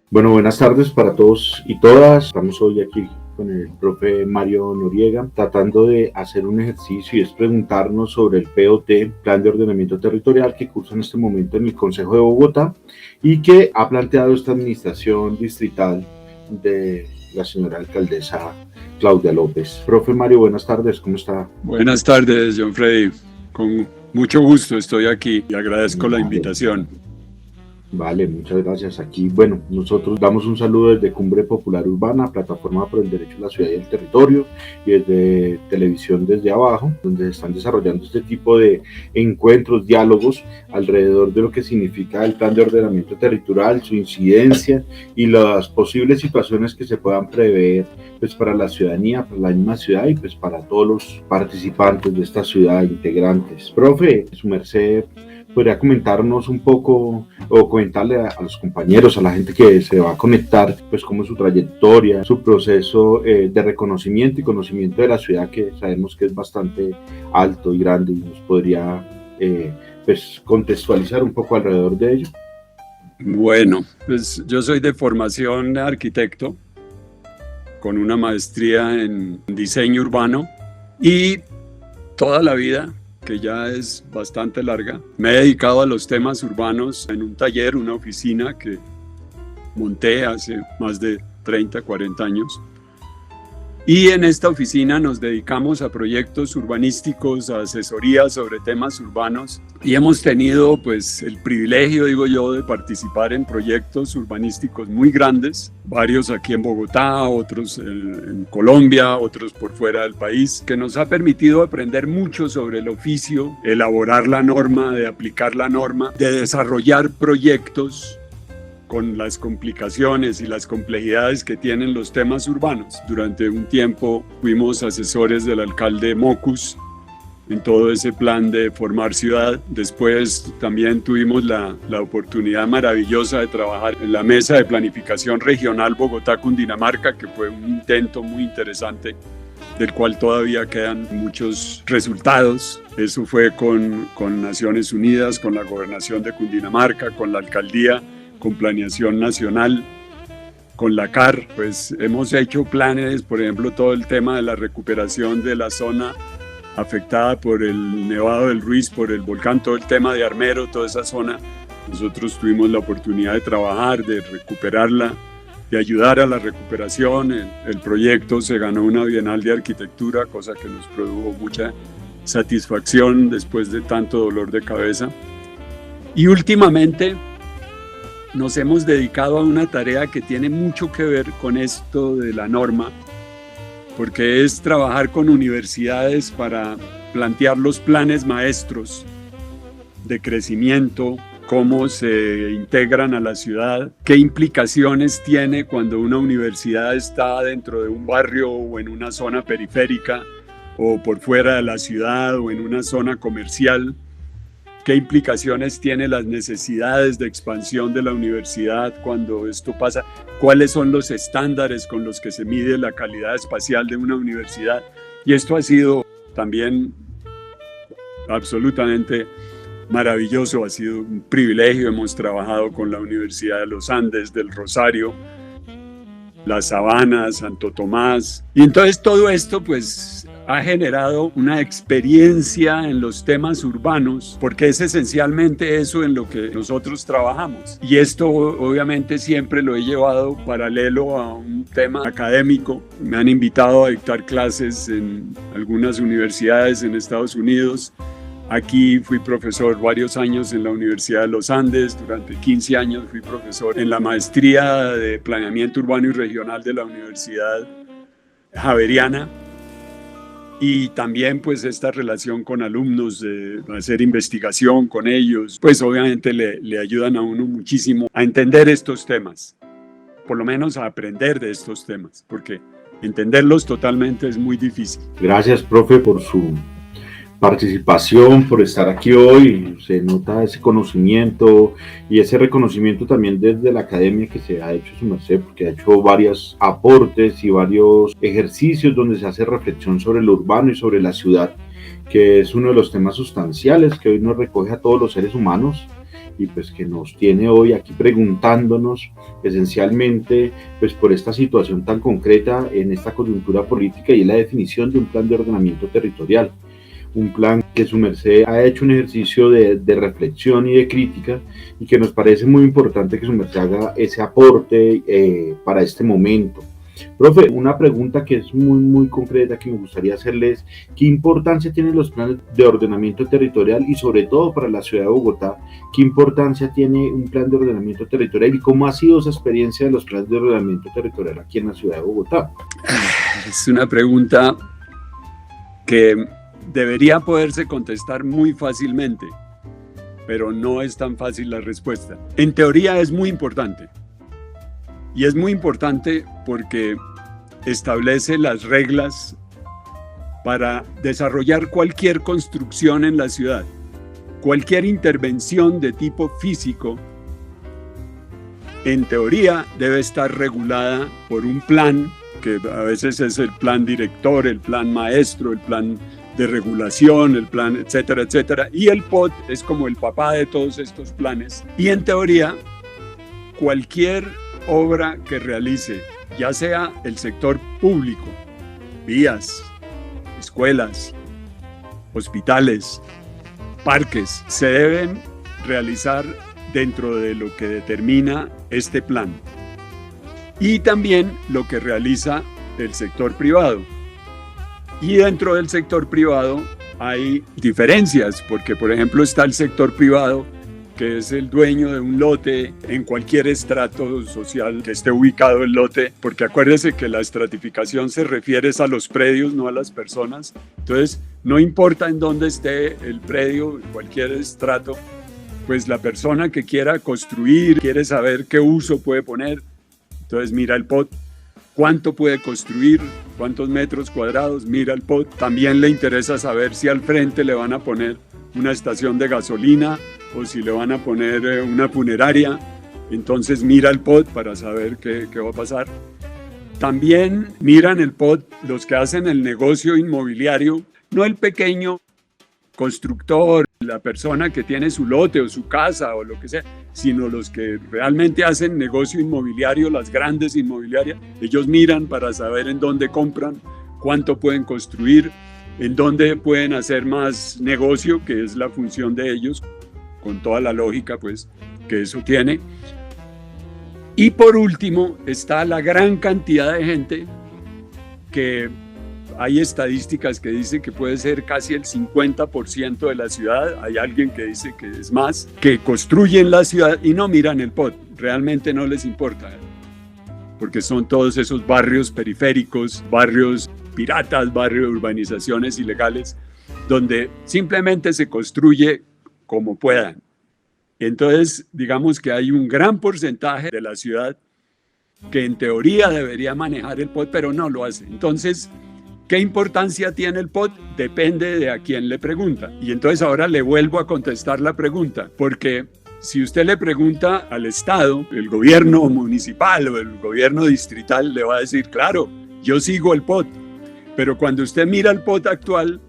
Bueno, buenas tardes para todos y todas. Estamos hoy aquí con el profe Mario Noriega, tratando de hacer un ejercicio y es preguntarnos sobre el POT, Plan de Ordenamiento Territorial, que cursa en este momento en el Consejo de Bogotá y que ha planteado esta administración distrital de la señora alcaldesa Claudia López. Profe Mario, buenas tardes, ¿cómo está? Buenas tardes, John Freddy. Con mucho gusto estoy aquí y agradezco la invitación. Vale, muchas gracias. Aquí, bueno, nosotros damos un saludo desde Cumbre Popular Urbana, Plataforma por el Derecho a la Ciudad y el Territorio, y desde Televisión Desde Abajo, donde se están desarrollando este tipo de encuentros, diálogos alrededor de lo que significa el Plan de Ordenamiento Territorial, su incidencia y las posibles situaciones que se puedan prever pues, para la ciudadanía, para la misma ciudad y pues, para todos los participantes de esta ciudad, integrantes. Profe, su merced, ¿podría comentarnos un poco o comentarle a los compañeros, a la gente que se va a conectar, pues cómo es su trayectoria, su proceso de reconocimiento y conocimiento de la ciudad, que sabemos que es bastante alto y grande, y nos podría pues contextualizar un poco alrededor de ello? Bueno, pues yo soy de formación arquitecto, con una maestría en diseño urbano y toda la vida, que ya es bastante larga, me he dedicado a los temas urbanos en un taller, una oficina que monté hace más de 30, 40 años. Y en esta oficina nos dedicamos a proyectos urbanísticos, a asesoría sobre temas urbanos y hemos tenido pues el privilegio, digo yo, de participar en proyectos urbanísticos muy grandes, varios aquí en Bogotá, otros en Colombia, otros por fuera del país, que nos ha permitido aprender mucho sobre el oficio, elaborar la norma, de aplicar la norma, de desarrollar proyectos con las complicaciones y las complejidades que tienen los temas urbanos. Durante un tiempo fuimos asesores del alcalde Mocus en todo ese plan de formar ciudad. Después también tuvimos la oportunidad maravillosa de trabajar en la mesa de planificación regional Bogotá-Cundinamarca, que fue un intento muy interesante, del cual todavía quedan muchos resultados. Eso fue con Naciones Unidas, con la gobernación de Cundinamarca, con la alcaldía, con Planeación Nacional, con la CAR, pues hemos hecho planes, por ejemplo, todo el tema de la recuperación de la zona afectada por el Nevado del Ruiz, por el volcán, todo el tema de Armero, toda esa zona. Nosotros tuvimos la oportunidad de trabajar, de recuperarla, de ayudar a la recuperación. El proyecto se ganó una Bienal de Arquitectura, cosa que nos produjo mucha satisfacción después de tanto dolor de cabeza. Y últimamente nos hemos dedicado a una tarea que tiene mucho que ver con esto de la norma, porque es trabajar con universidades para plantear los planes maestros de crecimiento, cómo se integran a la ciudad, qué implicaciones tiene cuando una universidad está dentro de un barrio o en una zona periférica o por fuera de la ciudad o en una zona comercial. ¿Qué implicaciones tienen las necesidades de expansión de la universidad cuando esto pasa? ¿Cuáles son los estándares con los que se mide la calidad espacial de una universidad? Y esto ha sido también absolutamente maravilloso, ha sido un privilegio. Hemos trabajado con la Universidad de los Andes, del Rosario, La Sabana, Santo Tomás. Y entonces todo esto pues ha generado una experiencia en los temas urbanos, porque es esencialmente eso en lo que nosotros trabajamos. Y esto obviamente siempre lo he llevado paralelo a un tema académico. Me han invitado a dictar clases en algunas universidades en Estados Unidos. Aquí fui profesor varios años en la Universidad de los Andes, durante 15 años fui profesor en la maestría de Planeamiento Urbano y Regional de la Universidad Javeriana. Y también pues esta relación con alumnos, de hacer investigación con ellos, pues obviamente le ayudan a uno muchísimo a entender estos temas, por lo menos a aprender de estos temas, porque entenderlos totalmente es muy difícil. Gracias, profe, por su participación, por estar aquí hoy. Se nota ese conocimiento y ese reconocimiento también desde la academia que se ha hecho su merced, porque ha hecho varios aportes y varios ejercicios donde se hace reflexión sobre lo urbano y sobre la ciudad, que es uno de los temas sustanciales que hoy nos recoge a todos los seres humanos y pues que nos tiene hoy aquí preguntándonos esencialmente pues por esta situación tan concreta en esta coyuntura política y la definición de un plan de ordenamiento territorial. Un plan que su merced ha hecho un ejercicio de reflexión y de crítica y que nos parece muy importante que su merced haga ese aporte para este momento. Profe, una pregunta que es muy concreta que me gustaría hacerles: ¿qué importancia tienen los planes de ordenamiento territorial y sobre todo para la ciudad de Bogotá? ¿Qué importancia tiene un plan de ordenamiento territorial y cómo ha sido esa experiencia de los planes de ordenamiento territorial aquí en la ciudad de Bogotá? Es una pregunta que debería poderse contestar muy fácilmente, pero no es tan fácil la respuesta. En teoría es muy importante. Y es muy importante porque establece las reglas para desarrollar cualquier construcción en la ciudad. Cualquier intervención de tipo físico, en teoría, debe estar regulada por un plan, que a veces es el plan director, el plan maestro, el plan de regulación, el plan, etcétera, etcétera. Y el POT es como el papá de todos estos planes. Y en teoría, cualquier obra que realice, ya sea el sector público, vías, escuelas, hospitales, parques, se deben realizar dentro de lo que determina este plan. Y también lo que realiza el sector privado. Y dentro del sector privado hay diferencias, porque por ejemplo está el sector privado que es el dueño de un lote en cualquier estrato social que esté ubicado el lote, porque acuérdese que la estratificación se refiere a los predios, no a las personas. Entonces, no importa en dónde esté el predio, en cualquier estrato, pues la persona que quiera construir, quiere saber qué uso puede poner, entonces mira el POT, cuánto puede construir, cuántos metros cuadrados, mira el POT. También le interesa saber si al frente le van a poner una estación de gasolina o si le van a poner una funeraria, entonces mira el POT para saber qué va a pasar. También miran el POT los que hacen el negocio inmobiliario, no el pequeño constructor, la persona que tiene su lote o su casa o lo que sea, sino los que realmente hacen negocio inmobiliario, las grandes inmobiliarias. Ellos miran para saber en dónde compran, cuánto pueden construir, en dónde pueden hacer más negocio, que es la función de ellos, con toda la lógica pues que eso tiene. Y por último está la gran cantidad de gente que hay estadísticas que dicen que puede ser casi el 50% de la ciudad, hay alguien que dice que es más, que construyen la ciudad y no miran el POT, realmente no les importa, porque son todos esos barrios periféricos, barrios piratas, barrios de urbanizaciones ilegales, donde simplemente se construye como puedan. Entonces, digamos que hay un gran porcentaje de la ciudad que en teoría debería manejar el POT, pero no lo hace. Entonces, ¿qué importancia tiene el POT? Depende de a quién le pregunta. Y entonces ahora le vuelvo a contestar la pregunta, porque si usted le pregunta al Estado, el gobierno municipal o el gobierno distrital, le va a decir, claro, yo sigo el POT. Pero cuando usted mira el POT actual,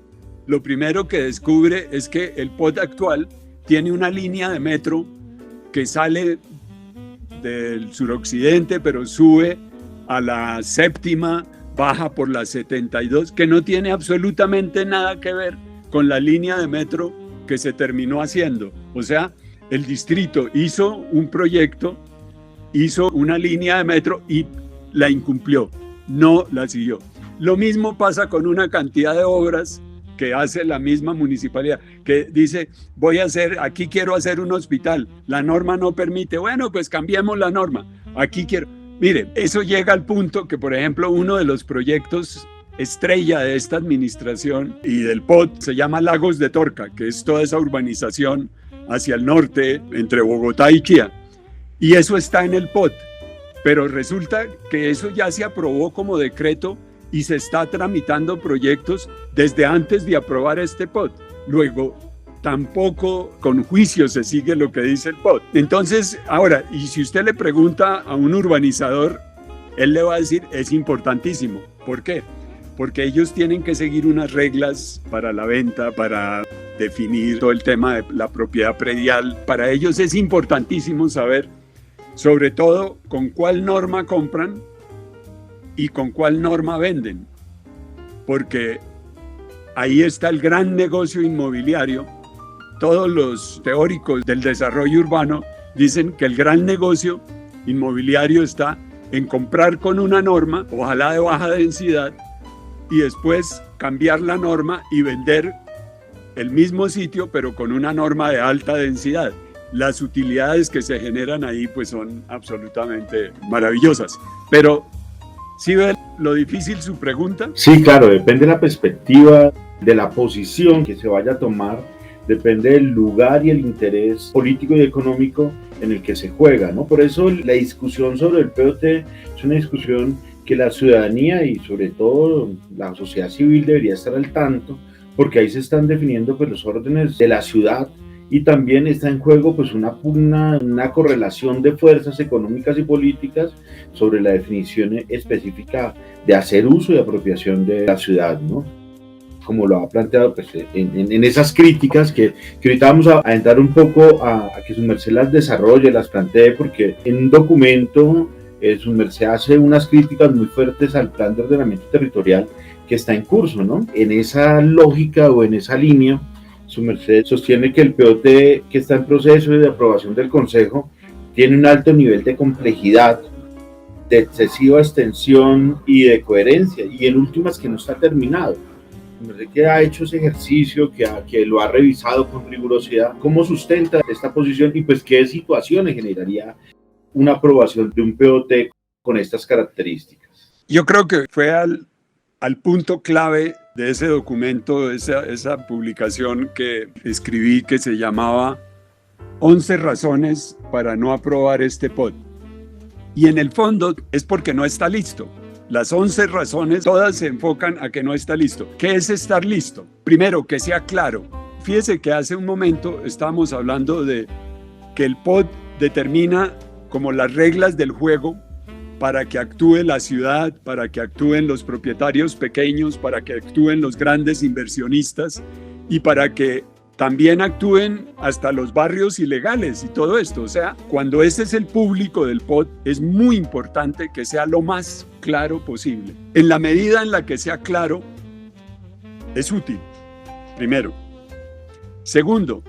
lo primero que descubre es que el POT actual tiene una línea de metro que sale del suroccidente, pero sube a la séptima, baja por la 72, que no tiene absolutamente nada que ver con la línea de metro que se terminó haciendo. O sea, el distrito hizo un proyecto, hizo una línea de metro y la incumplió, no la siguió. Lo mismo pasa con una cantidad de obras que hace la misma municipalidad, que dice, aquí quiero hacer un hospital, la norma no permite, bueno, pues cambiemos la norma, aquí quiero. Mire, eso llega al punto que, por ejemplo, uno de los proyectos estrella de esta administración y del POT se llama Lagos de Torca, que es toda esa urbanización hacia el norte, entre Bogotá y Chía, y eso está en el POT, pero resulta que eso ya se aprobó como decreto y se está tramitando proyectos desde antes de aprobar este POT. luego tampoco con juicio se sigue lo que dice el POT. Entonces, ahora, y si usted le pregunta a un urbanizador, él le va a decir, es importantísimo. ¿Por qué? Porque ellos tienen que seguir unas reglas para la venta, para definir todo el tema de la propiedad predial. Para ellos es importantísimo saber, sobre todo, con cuál norma compran y con cuál norma venden. Porque ahí está el gran negocio inmobiliario. Todos los teóricos del desarrollo urbano dicen que el gran negocio inmobiliario está en comprar con una norma, ojalá de baja densidad, y después cambiar la norma y vender el mismo sitio, pero con una norma de alta densidad. Las utilidades que se generan ahí pues son absolutamente maravillosas. Pero, ¿sí ve lo difícil su pregunta? Sí, claro, depende de la perspectiva, de la posición que se vaya a tomar, depende del lugar y el interés político y económico en el que se juega, ¿no? Por eso la discusión sobre el POT es una discusión que la ciudadanía y sobre todo la sociedad civil debería estar al tanto, porque ahí se están definiendo pues, los órdenes de la ciudad y también está en juego pues, una correlación de fuerzas económicas y políticas sobre la definición específica de hacer uso y apropiación de la ciudad, ¿no? Como lo ha planteado pues, en esas críticas que ahorita vamos a entrar un poco a que su merced las desarrolle, las plantee, porque en un documento su merced hace unas críticas muy fuertes al plan de ordenamiento territorial que está en curso, ¿no? En esa lógica o en esa línea, su merced sostiene que el POT que está en proceso de aprobación del Consejo tiene un alto nivel de complejidad, de excesiva extensión y de coherencia, y en últimas que no está terminado. Que ha hecho ese ejercicio, que lo ha revisado con rigurosidad, cómo sustenta esta posición y pues qué situaciones generaría una aprobación de un POT con estas características. Yo creo que fue al punto clave de ese documento, esa publicación que escribí que se llamaba 11 razones para no aprobar este POT. Y en el fondo es porque no está listo. Las 11 razones, todas se enfocan a que no está listo. ¿Qué es estar listo? Primero, que sea claro. Fíjese que hace un momento estábamos hablando de que el POT determina como las reglas del juego para que actúe la ciudad, para que actúen los propietarios pequeños, para que actúen los grandes inversionistas y para que también actúen hasta los barrios ilegales y todo esto. O sea, cuando ese es el público del POT, es muy importante que sea lo más claro posible. En la medida en la que sea claro, es útil, primero. Segundo,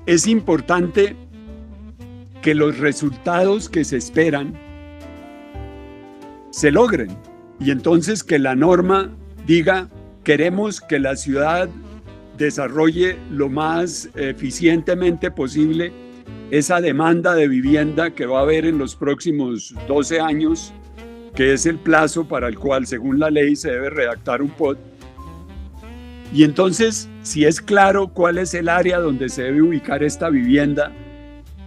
es importante que los resultados que se esperan se logren. Y entonces que la norma diga, queremos que la ciudad desarrolle lo más eficientemente posible esa demanda de vivienda que va a haber en los próximos 12 años, que es el plazo para el cual, según la ley, se debe redactar un POT. Y entonces, si es claro cuál es el área donde se debe ubicar esta vivienda,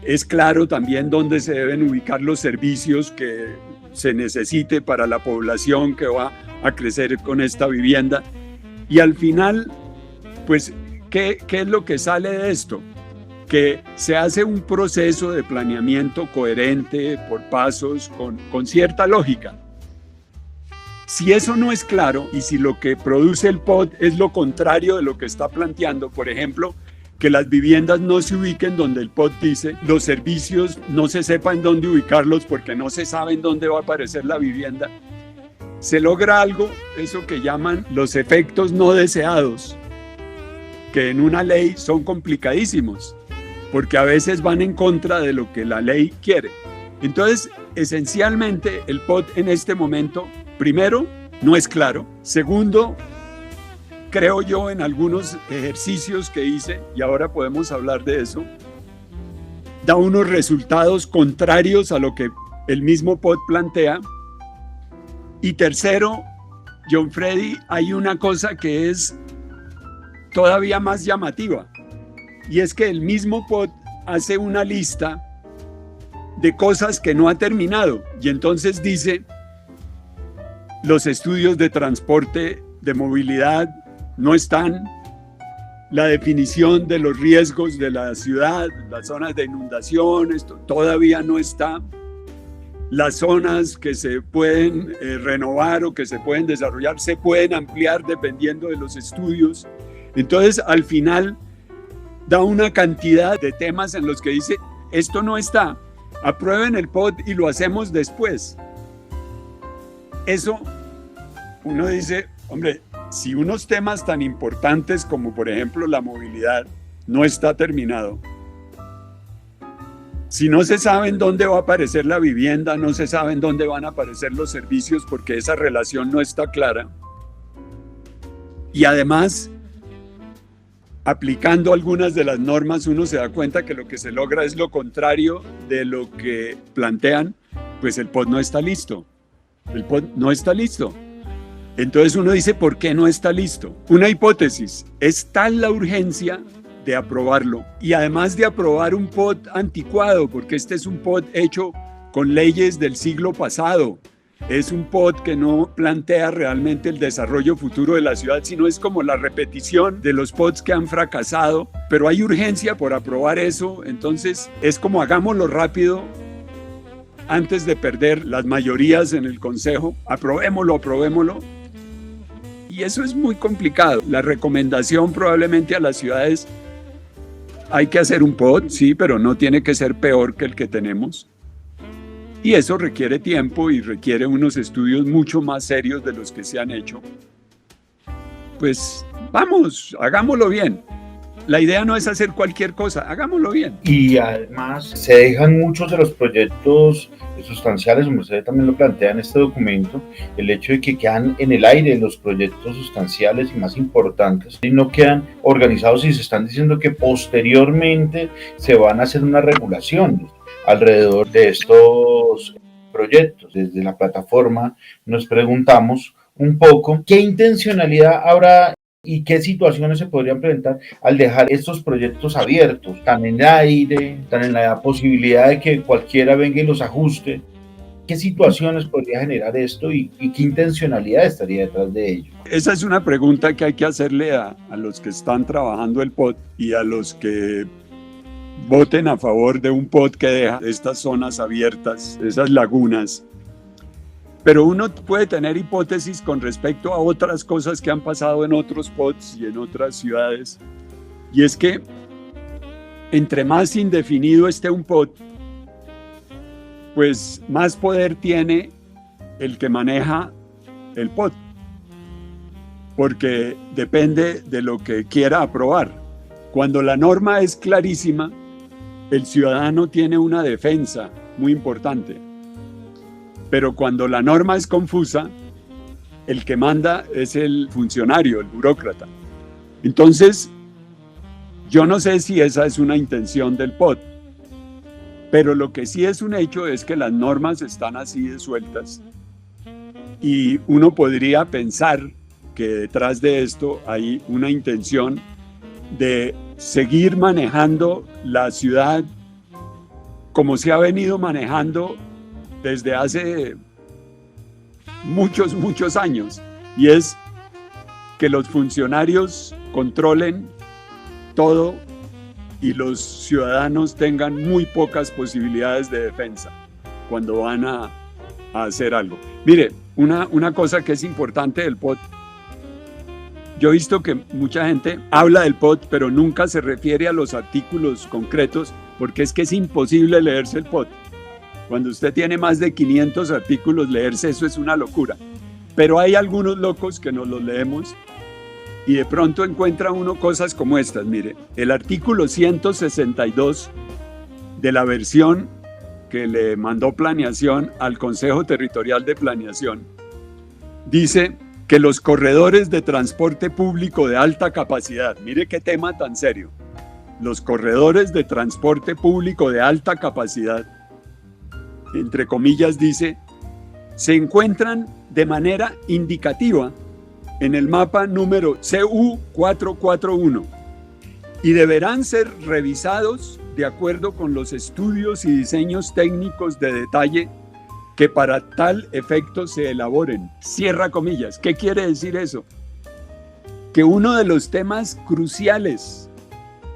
es claro también dónde se deben ubicar los servicios que se necesite para la población que va a crecer con esta vivienda. Y al final, pues, ¿qué es lo que sale de esto? Que se hace un proceso de planeamiento coherente, por pasos, con cierta lógica. Si eso no es claro y si lo que produce el POT es lo contrario de lo que está planteando, por ejemplo, que las viviendas no se ubiquen donde el POT dice, los servicios no se sepan dónde ubicarlos porque no se sabe en dónde va a aparecer la vivienda, se logra algo, eso que llaman los efectos no deseados, que en una ley son complicadísimos, porque a veces van en contra de lo que la ley quiere. Entonces, esencialmente, el POT en este momento, primero, no es claro. Segundo, creo yo en algunos ejercicios que hice, y ahora podemos hablar de eso, da unos resultados contrarios a lo que el mismo POT plantea. Y tercero, John Freddy, hay una cosa que es todavía más llamativa, y es que el mismo POT hace una lista de cosas que no ha terminado, y entonces dice, los estudios de transporte, de movilidad, no están, la definición de los riesgos de la ciudad, las zonas de inundación, esto todavía no está. Las zonas que se pueden renovar o que se pueden desarrollar se pueden ampliar dependiendo de los estudios. Entonces, al final, da una cantidad de temas en los que dice, esto no está, aprueben el POT y lo hacemos después. Eso, uno dice, hombre, si unos temas tan importantes como, por ejemplo, la movilidad, no está terminado, si no se sabe en dónde va a aparecer la vivienda, no se sabe en dónde van a aparecer los servicios porque esa relación no está clara. Y además, aplicando algunas de las normas, uno se da cuenta que lo que se logra es lo contrario de lo que plantean, pues el POT no está listo. El POT no está listo. Entonces uno dice, ¿por qué no está listo? Una hipótesis, es tal la urgencia de aprobarlo y además de aprobar un POT anticuado, porque este es un POT hecho con leyes del siglo pasado, es un POT que no plantea realmente el desarrollo futuro de la ciudad, sino es como la repetición de los POTs que han fracasado, pero hay urgencia por aprobar eso, entonces es como hagámoslo rápido antes de perder las mayorías en el Consejo, aprobémoslo. Y eso es muy complicado. La recomendación probablemente a las ciudades, hay que hacer un POT, sí, pero no tiene que ser peor que el que tenemos. Y eso requiere tiempo y requiere unos estudios mucho más serios de los que se han hecho. Pues vamos, hagámoslo bien. La idea no es hacer cualquier cosa, hagámoslo bien. Y además se dejan muchos de los proyectos sustanciales, como usted también lo plantea en este documento, el hecho de que quedan en el aire los proyectos sustanciales y más importantes y no quedan organizados y se están diciendo que posteriormente se van a hacer una regulación alrededor de estos proyectos. Desde la plataforma nos preguntamos un poco qué intencionalidad habrá y qué situaciones se podrían presentar al dejar estos proyectos abiertos, tan en el aire, tan en la posibilidad de que cualquiera venga y los ajuste. ¿Qué situaciones podría generar esto y qué intencionalidad estaría detrás de ello? Esa es una pregunta que hay que hacerle a los que están trabajando el POT y a los que voten a favor de un POT que deja estas zonas abiertas, esas lagunas. Pero uno puede tener hipótesis con respecto a otras cosas que han pasado en otros POTs y en otras ciudades. Y es que entre más indefinido esté un POT, pues más poder tiene el que maneja el POT, porque depende de lo que quiera aprobar. Cuando la norma es clarísima, el ciudadano tiene una defensa muy importante. Pero cuando la norma es confusa, el que manda es el funcionario, el burócrata. Entonces, yo no sé si esa es una intención del POT, pero lo que sí es un hecho es que las normas están así de sueltas y uno podría pensar que detrás de esto hay una intención de seguir manejando la ciudad como se ha venido manejando desde hace muchos años, y es que los funcionarios controlen todo y los ciudadanos tengan muy pocas posibilidades de defensa cuando van a hacer algo. Mire, una cosa que es importante del POT, yo he visto que mucha gente habla del POT, pero nunca se refiere a los artículos concretos, porque es que es imposible leerse el POT. Cuando usted tiene más de 500 artículos, leerse eso es una locura. Pero hay algunos locos que nos los leemos y de pronto encuentra uno cosas como estas. Mire, el artículo 162 de la versión que le mandó Planeación al Consejo Territorial de Planeación dice que los corredores de transporte público de alta capacidad, mire qué tema tan serio, los corredores de transporte público de alta capacidad, entre comillas dice, se encuentran de manera indicativa en el mapa número CU441 y deberán ser revisados de acuerdo con los estudios y diseños técnicos de detalle que para tal efecto se elaboren. Cierra comillas. ¿Qué quiere decir eso? que uno de los temas cruciales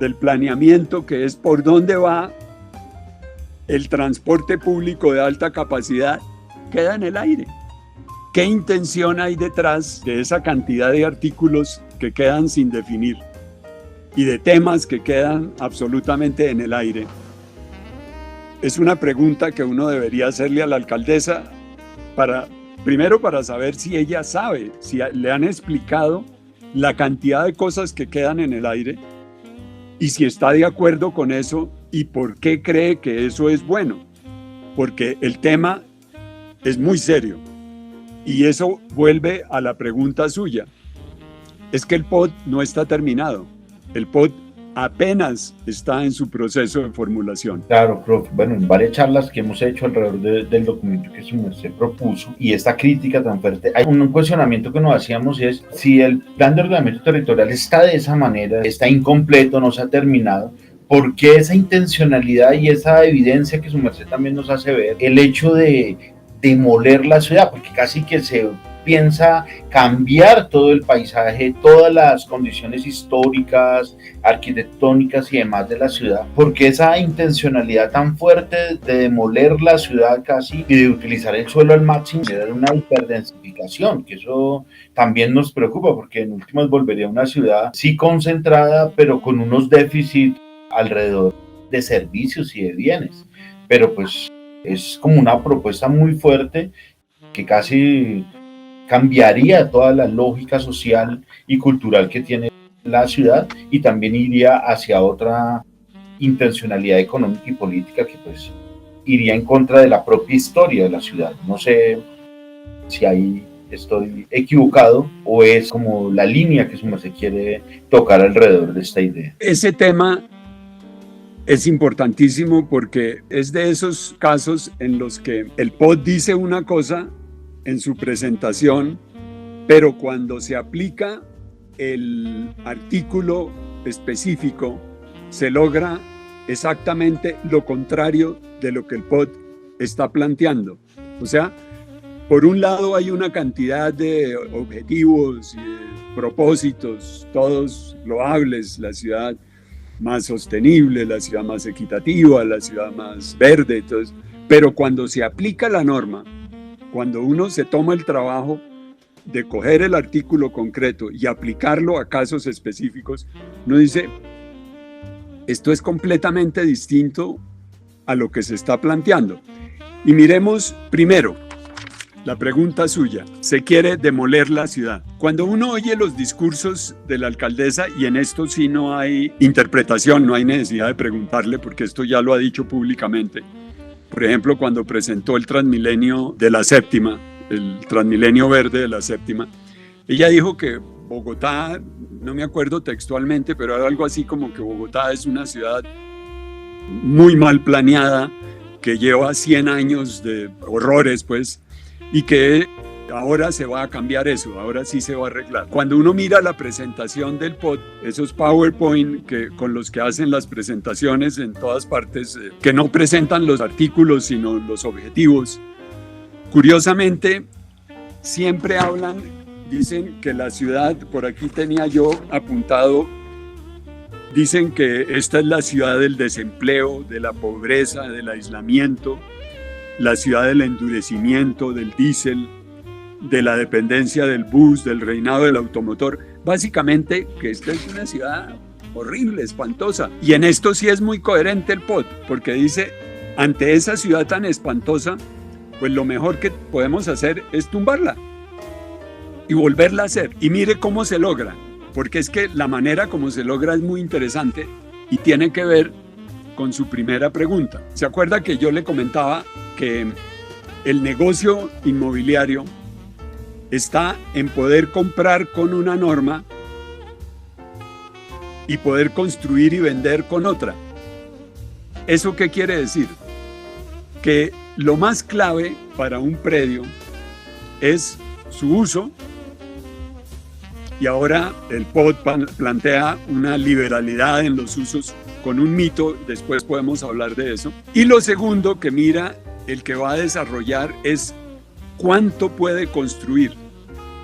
del planeamiento, que es por dónde va el transporte público de alta capacidad, queda en el aire. ¿Qué intención hay detrás de esa cantidad de artículos que quedan sin definir y de temas que quedan absolutamente en el aire? Es una pregunta que uno debería hacerle a la alcaldesa primero para saber si ella sabe, si le han explicado la cantidad de cosas que quedan en el aire y si está de acuerdo con eso y por qué cree que eso es bueno. Porque el tema es muy serio y eso vuelve a la pregunta suya. Es que el POD no está terminado. El POD apenas está en su proceso de formulación. Claro, profe. Bueno, en varias charlas que hemos hecho alrededor del documento que su merced propuso y esta crítica tan fuerte, hay un cuestionamiento que nos hacíamos y es si el plan de ordenamiento territorial está de esa manera, está incompleto, no se ha terminado, ¿por qué esa intencionalidad y esa evidencia que su merced también nos hace ver, el hecho de demoler la ciudad? Porque casi que se piensa cambiar todo el paisaje, todas las condiciones históricas, arquitectónicas y demás de la ciudad, porque esa intencionalidad tan fuerte de demoler la ciudad casi y de utilizar el suelo al máximo, de dar una hiperdensificación, que eso también nos preocupa, porque en últimas volvería a una ciudad sí concentrada, pero con unos déficits alrededor de servicios y de bienes, pero pues es como una propuesta muy fuerte que casi cambiaría toda la lógica social y cultural que tiene la ciudad y también iría hacia otra intencionalidad económica y política que pues iría en contra de la propia historia de la ciudad. No sé si ahí estoy equivocado o es como la línea que se quiere tocar alrededor de esta idea. Ese tema es importantísimo porque es de esos casos en los que el POD dice una cosa en su presentación, pero cuando se aplica el artículo específico, se logra exactamente lo contrario de lo que el POD está planteando. O sea, por un lado hay una cantidad de objetivos y de propósitos, todos loables, la ciudad más sostenible, la ciudad más equitativa, la ciudad más verde, entonces, pero cuando se aplica la norma, cuando uno se toma el trabajo de coger el artículo concreto y aplicarlo a casos específicos, uno dice, esto es completamente distinto a lo que se está planteando. Y miremos primero la pregunta suya, ¿se quiere demoler la ciudad? Cuando uno oye los discursos de la alcaldesa, y en esto sí no hay interpretación, no hay necesidad de preguntarle porque esto ya lo ha dicho públicamente. Por ejemplo, cuando presentó el Transmilenio de la Séptima, el Transmilenio Verde de la Séptima, ella dijo que Bogotá, no me acuerdo textualmente, pero era algo así como que Bogotá es una ciudad muy mal planeada, que lleva 100 años de horrores, pues, y que ahora se va a cambiar eso, ahora sí se va a arreglar. Cuando uno mira la presentación del POD, esos PowerPoint con los que hacen las presentaciones en todas partes, que no presentan los artículos sino los objetivos, curiosamente siempre dicen que la ciudad, por aquí tenía yo apuntado, dicen que esta es la ciudad del desempleo, de la pobreza, del aislamiento, la ciudad del endurecimiento, del diésel, de la dependencia del bus, del reinado del automotor. Básicamente que esta es una ciudad horrible, espantosa. Y en esto sí es muy coherente el POD, porque dice, ante esa ciudad tan espantosa, pues lo mejor que podemos hacer es tumbarla y volverla a hacer. Y mire cómo se logra, porque es que la manera como se logra es muy interesante y tiene que ver con su primera pregunta. ¿Se acuerda que yo le comentaba que el negocio inmobiliario está en poder comprar con una norma y poder construir y vender con otra? ¿Eso qué quiere decir? Que lo más clave para un predio es su uso, y ahora el POD plantea una liberalidad en los usos con un mito, después podemos hablar de eso. Y lo segundo que mira el que va a desarrollar es cuánto puede construir,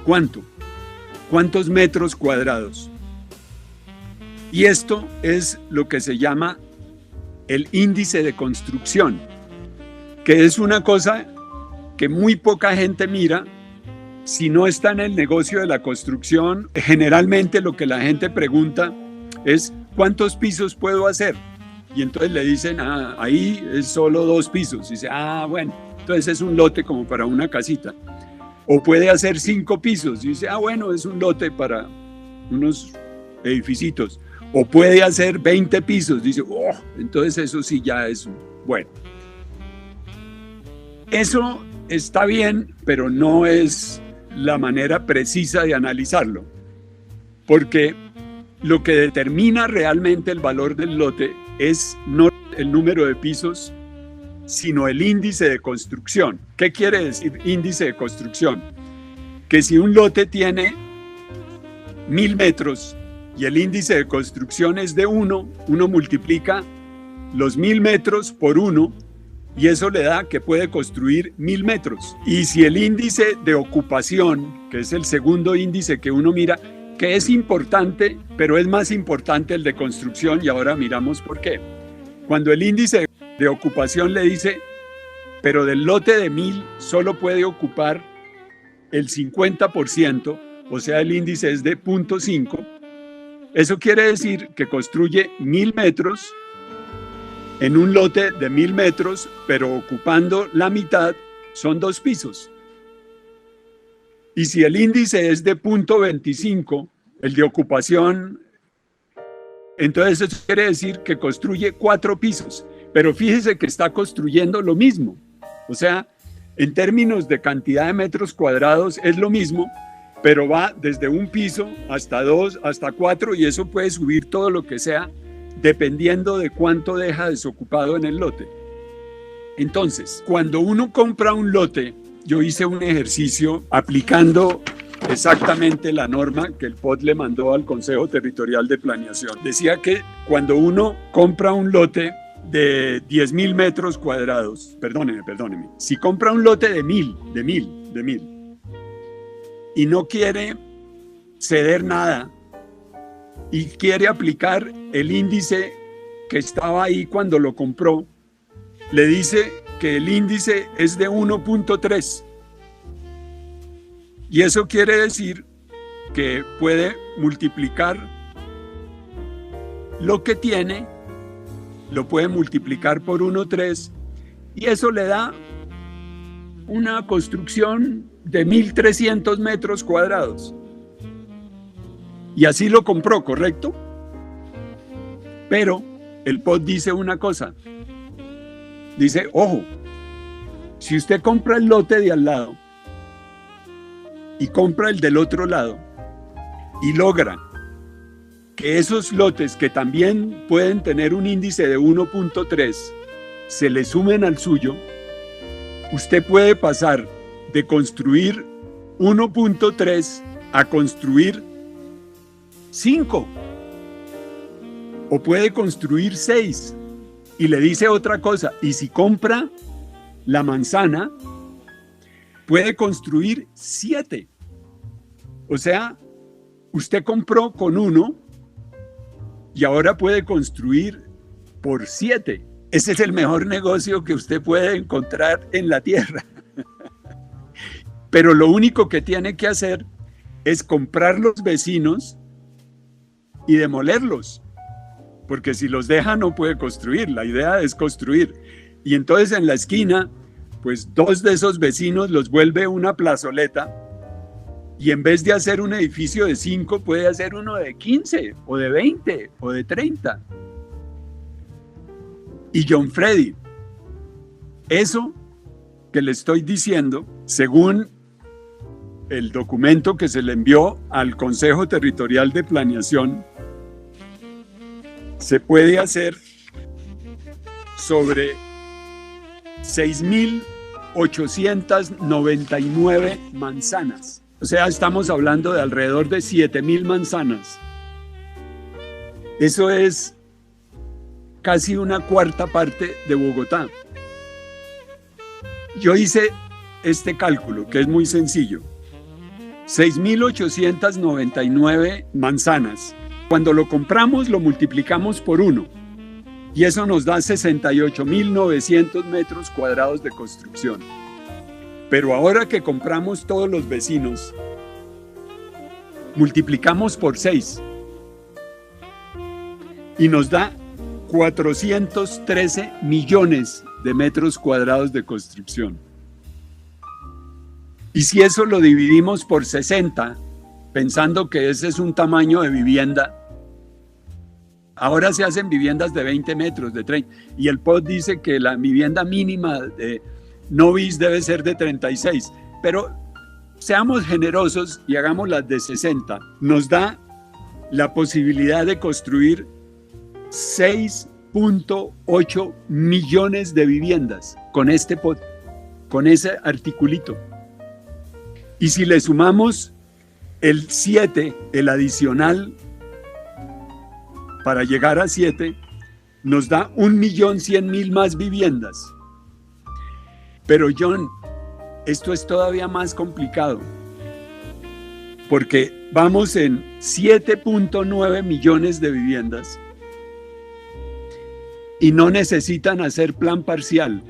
cuánto. ¿Cuántos metros cuadrados? Y esto es lo que se llama el índice de construcción, que es una cosa que muy poca gente mira. Si no está en el negocio de la construcción, generalmente lo que la gente pregunta es ¿cuántos pisos puedo hacer? Y entonces le dicen, ahí es solo 2 pisos. Y dice, bueno, entonces es un lote como para una casita. O puede hacer 5 pisos. Y dice, bueno, es un lote para unos edificios. O puede hacer 20 pisos. Dice, entonces eso sí ya es bueno. Eso está bien, pero no es la manera precisa de analizarlo. Porque lo que determina realmente el valor del lote es no el número de pisos, sino el índice de construcción. ¿Qué quiere decir índice de construcción? Que si un lote tiene 1000 metros y el índice de construcción es de 1, uno multiplica los 1000 metros por 1 y eso le da que puede construir 1000 metros. Y si el índice de ocupación, que es el segundo índice que uno mira, que es importante, pero es más importante el de construcción, y ahora miramos por qué. Cuando el índice de ocupación le dice, pero del lote de 1000 solo puede ocupar el 50%, o sea, el índice es de 0.5, eso quiere decir que construye 1000 metros en un lote de 1000 metros, pero ocupando la mitad son 2 pisos. Y si el índice es de 0.25, el de ocupación, entonces eso quiere decir que construye 4 pisos. Pero fíjese que está construyendo lo mismo. O sea, en términos de cantidad de metros cuadrados es lo mismo, pero va desde un piso hasta 2, hasta 4, y eso puede subir todo lo que sea, dependiendo de cuánto deja desocupado en el lote. Entonces, cuando uno compra un lote, yo hice un ejercicio aplicando exactamente la norma que el POT le mandó al Consejo Territorial de Planeación. Decía que cuando uno compra un lote de 10.000 metros cuadrados, perdóneme, si compra un lote de 1000, y no quiere ceder nada, y quiere aplicar el índice que estaba ahí cuando lo compró, le dice que el índice es de 1.3. Y eso quiere decir que puede multiplicar lo que tiene, lo puede multiplicar por 1.3, y eso le da una construcción de 1.300 metros cuadrados. Y así lo compró, ¿correcto? Pero el POT dice una cosa. Dice, ojo, si usted compra el lote de al lado y compra el del otro lado y logra que esos lotes que también pueden tener un índice de 1.3 se le sumen al suyo, usted puede pasar de construir 1.3 a construir 5, o puede construir 6. Y le dice otra cosa, y si compra la manzana, puede construir 7. O sea, usted compró con 1 y ahora puede construir por 7. Ese es el mejor negocio que usted puede encontrar en la tierra. Pero lo único que tiene que hacer es comprar los vecinos y demolerlos. Porque si los deja no puede construir, la idea es construir. Y entonces en la esquina, pues 2 de esos vecinos los vuelve una plazoleta, y en vez de hacer un edificio de 5, puede hacer uno de 15, o de 20, o de 30. Y John Freddy, eso que le estoy diciendo, según el documento que se le envió al Consejo Territorial de Planeación, se puede hacer sobre 6.899 manzanas. O sea, estamos hablando de alrededor de 7.000 manzanas. Eso es casi una cuarta parte de Bogotá. Yo hice este cálculo, que es muy sencillo. 6.899 manzanas. Cuando lo compramos, lo multiplicamos por 1 y eso nos da 68.900 metros cuadrados de construcción. Pero ahora que compramos todos los vecinos, multiplicamos por 6 y nos da 413 millones de metros cuadrados de construcción. Y si eso lo dividimos por 60, pensando que ese es un tamaño de vivienda, ahora se hacen viviendas de 20 metros, de 30, y el POT dice que la vivienda mínima de no bis debe ser de 36, pero seamos generosos y hagamos las de 60. Nos da la posibilidad de construir 6.8 millones de viviendas con este POT, con ese articulito. Y si le sumamos el 7, el adicional, para llegar a 7, nos da 1.100.000 más viviendas. Pero John, esto es todavía más complicado, porque vamos en 7.9 millones de viviendas y no necesitan hacer plan parcial.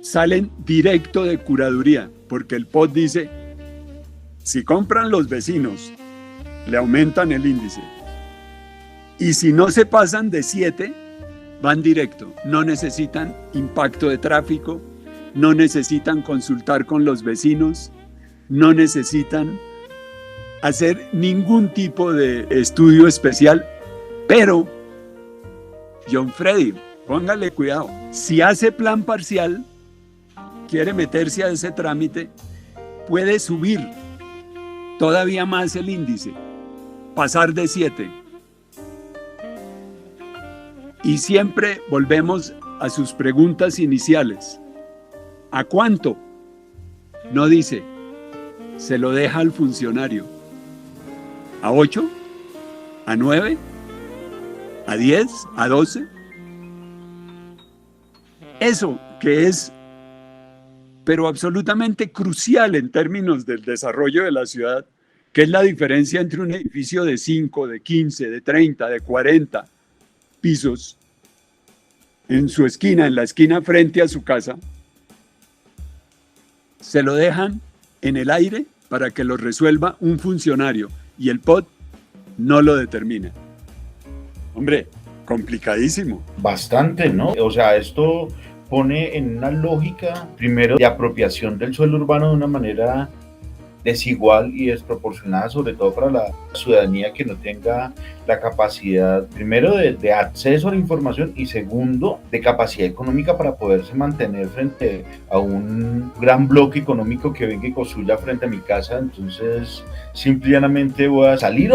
Salen directo de curaduría, porque el POT dice, si compran los vecinos, le aumentan el índice. Y si no se pasan de 7, van directo. No necesitan impacto de tráfico, no necesitan consultar con los vecinos, no necesitan hacer ningún tipo de estudio especial. Pero, John Freddy, póngale cuidado. Si hace plan parcial, quiere meterse a ese trámite, puede subir todavía más el índice, pasar de 7. Y siempre volvemos a sus preguntas iniciales. ¿A cuánto? No dice, se lo deja al funcionario. ¿A 8? ¿A 9? ¿A 10? ¿A 12? Eso que es, pero absolutamente crucial en términos del desarrollo de la ciudad, que es la diferencia entre un edificio de 5, de 15, de 30, de 40 pisos, en su esquina, en la esquina frente a su casa, se lo dejan en el aire para que lo resuelva un funcionario y el POT no lo determina. Hombre, complicadísimo. Bastante, ¿no? O sea, esto pone en una lógica, primero, de apropiación del suelo urbano de una manera desigual y desproporcionada, sobre todo para la ciudadanía que no tenga la capacidad, primero, de acceso a la información y segundo, de capacidad económica para poderse mantener frente a un gran bloque económico que venga y construya frente a mi casa. Entonces, simplemente voy a salir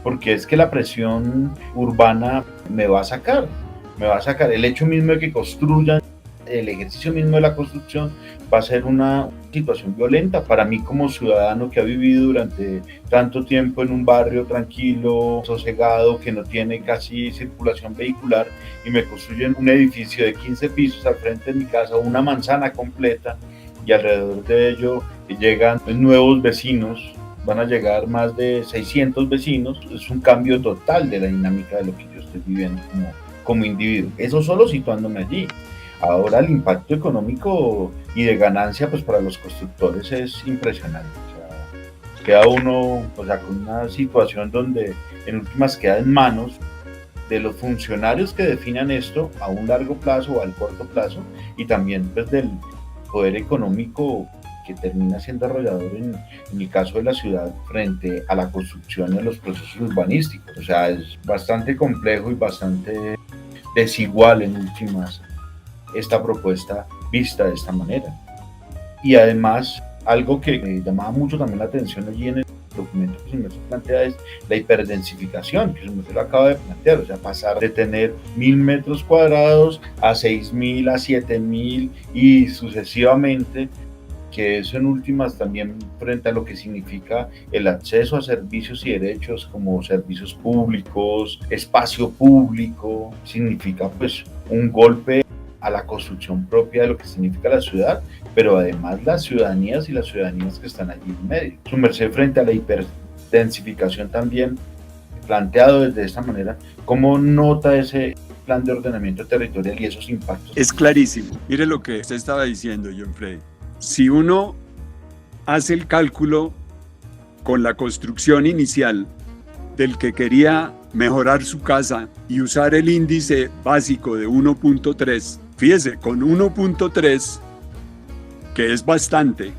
porque es que la presión urbana me va a sacar. El hecho mismo de que construyan, el ejercicio mismo de la construcción va a ser una situación violenta para mí como ciudadano que ha vivido durante tanto tiempo en un barrio tranquilo, sosegado, que no tiene casi circulación vehicular, y me construyen un edificio de 15 pisos al frente de mi casa, una manzana completa, y alrededor de ello llegan nuevos vecinos. Van a llegar más de 600 vecinos. Es un cambio total de la dinámica de lo que yo estoy viviendo como individuo. Eso solo situándome allí. Ahora el impacto económico y de ganancia pues para los constructores es impresionante. O sea, queda uno con una situación donde en últimas queda en manos de los funcionarios que definan esto a un largo plazo o al corto plazo, y también pues del poder económico que termina siendo arrollador en el caso de la ciudad frente a la construcción de los procesos urbanísticos. O sea, es bastante complejo y bastante desigual en últimas esta propuesta vista de esta manera. Y además, algo que me llamaba mucho también la atención allí en el documento que se me plantea es la hiperdensificación, que se me lo acaba de plantear, o sea, pasar de tener 1.000 metros cuadrados a 6.000, a 7.000 y sucesivamente, que eso en últimas también frente a lo que significa el acceso a servicios y derechos como servicios públicos, espacio público, significa pues un golpe a la construcción propia de lo que significa la ciudad, pero además las ciudadanías y las ciudadanías que están allí en medio. Su merced, frente a la hiperdensificación también planteado desde esta manera, ¿cómo nota ese plan de ordenamiento territorial y esos impactos? Es clarísimo. Mire lo que usted estaba diciendo, John Freddy. Si uno hace el cálculo con la construcción inicial del que quería mejorar su casa y usar el índice básico de 1.3, fíjese, con 1.3, que es bastante,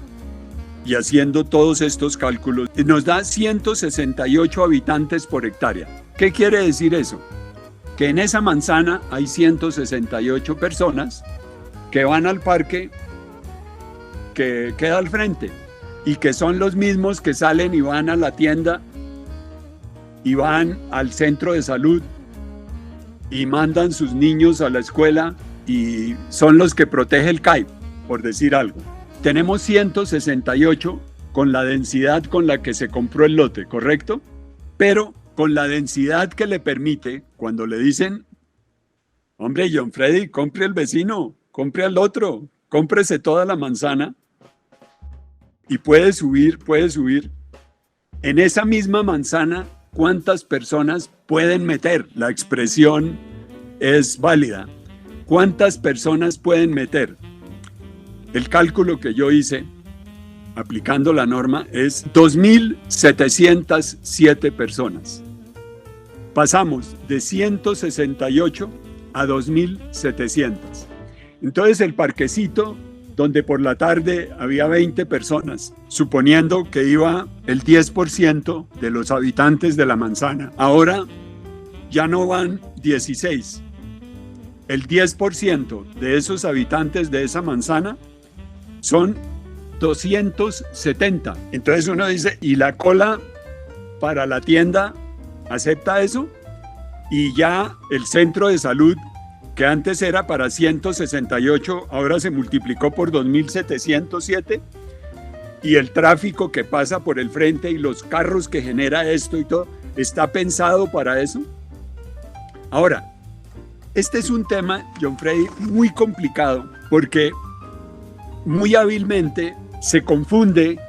y haciendo todos estos cálculos, nos da 168 habitantes por hectárea. ¿Qué quiere decir eso? Que en esa manzana hay 168 personas que van al parque que queda al frente y que son los mismos que salen y van a la tienda y van al centro de salud y mandan sus niños a la escuela y son los que protege el CAIP, por decir algo. Tenemos 168 con la densidad con la que se compró el lote, ¿correcto? Pero con la densidad que le permite, cuando le dicen, hombre, John Freddy, compre al vecino, compre al otro, cómprese toda la manzana y puede subir. En esa misma manzana, ¿cuántas personas pueden meter? La expresión es válida. ¿Cuántas personas pueden meter? El cálculo que yo hice, aplicando la norma, es 2.707 personas. Pasamos de 168 a 2.700. Entonces el parquecito, donde por la tarde había 20 personas, suponiendo que iba el 10% de los habitantes de la manzana, ahora ya no van 16. El 10% de esos habitantes de esa manzana son 270. Entonces uno dice, ¿y la cola para la tienda acepta eso? Y ya el centro de salud, que antes era para 168, ahora se multiplicó por 2.707, y el tráfico que pasa por el frente y los carros que genera esto y todo, ¿está pensado para eso? Ahora, este es un tema, John Freddy, muy complicado, porque muy hábilmente se confunde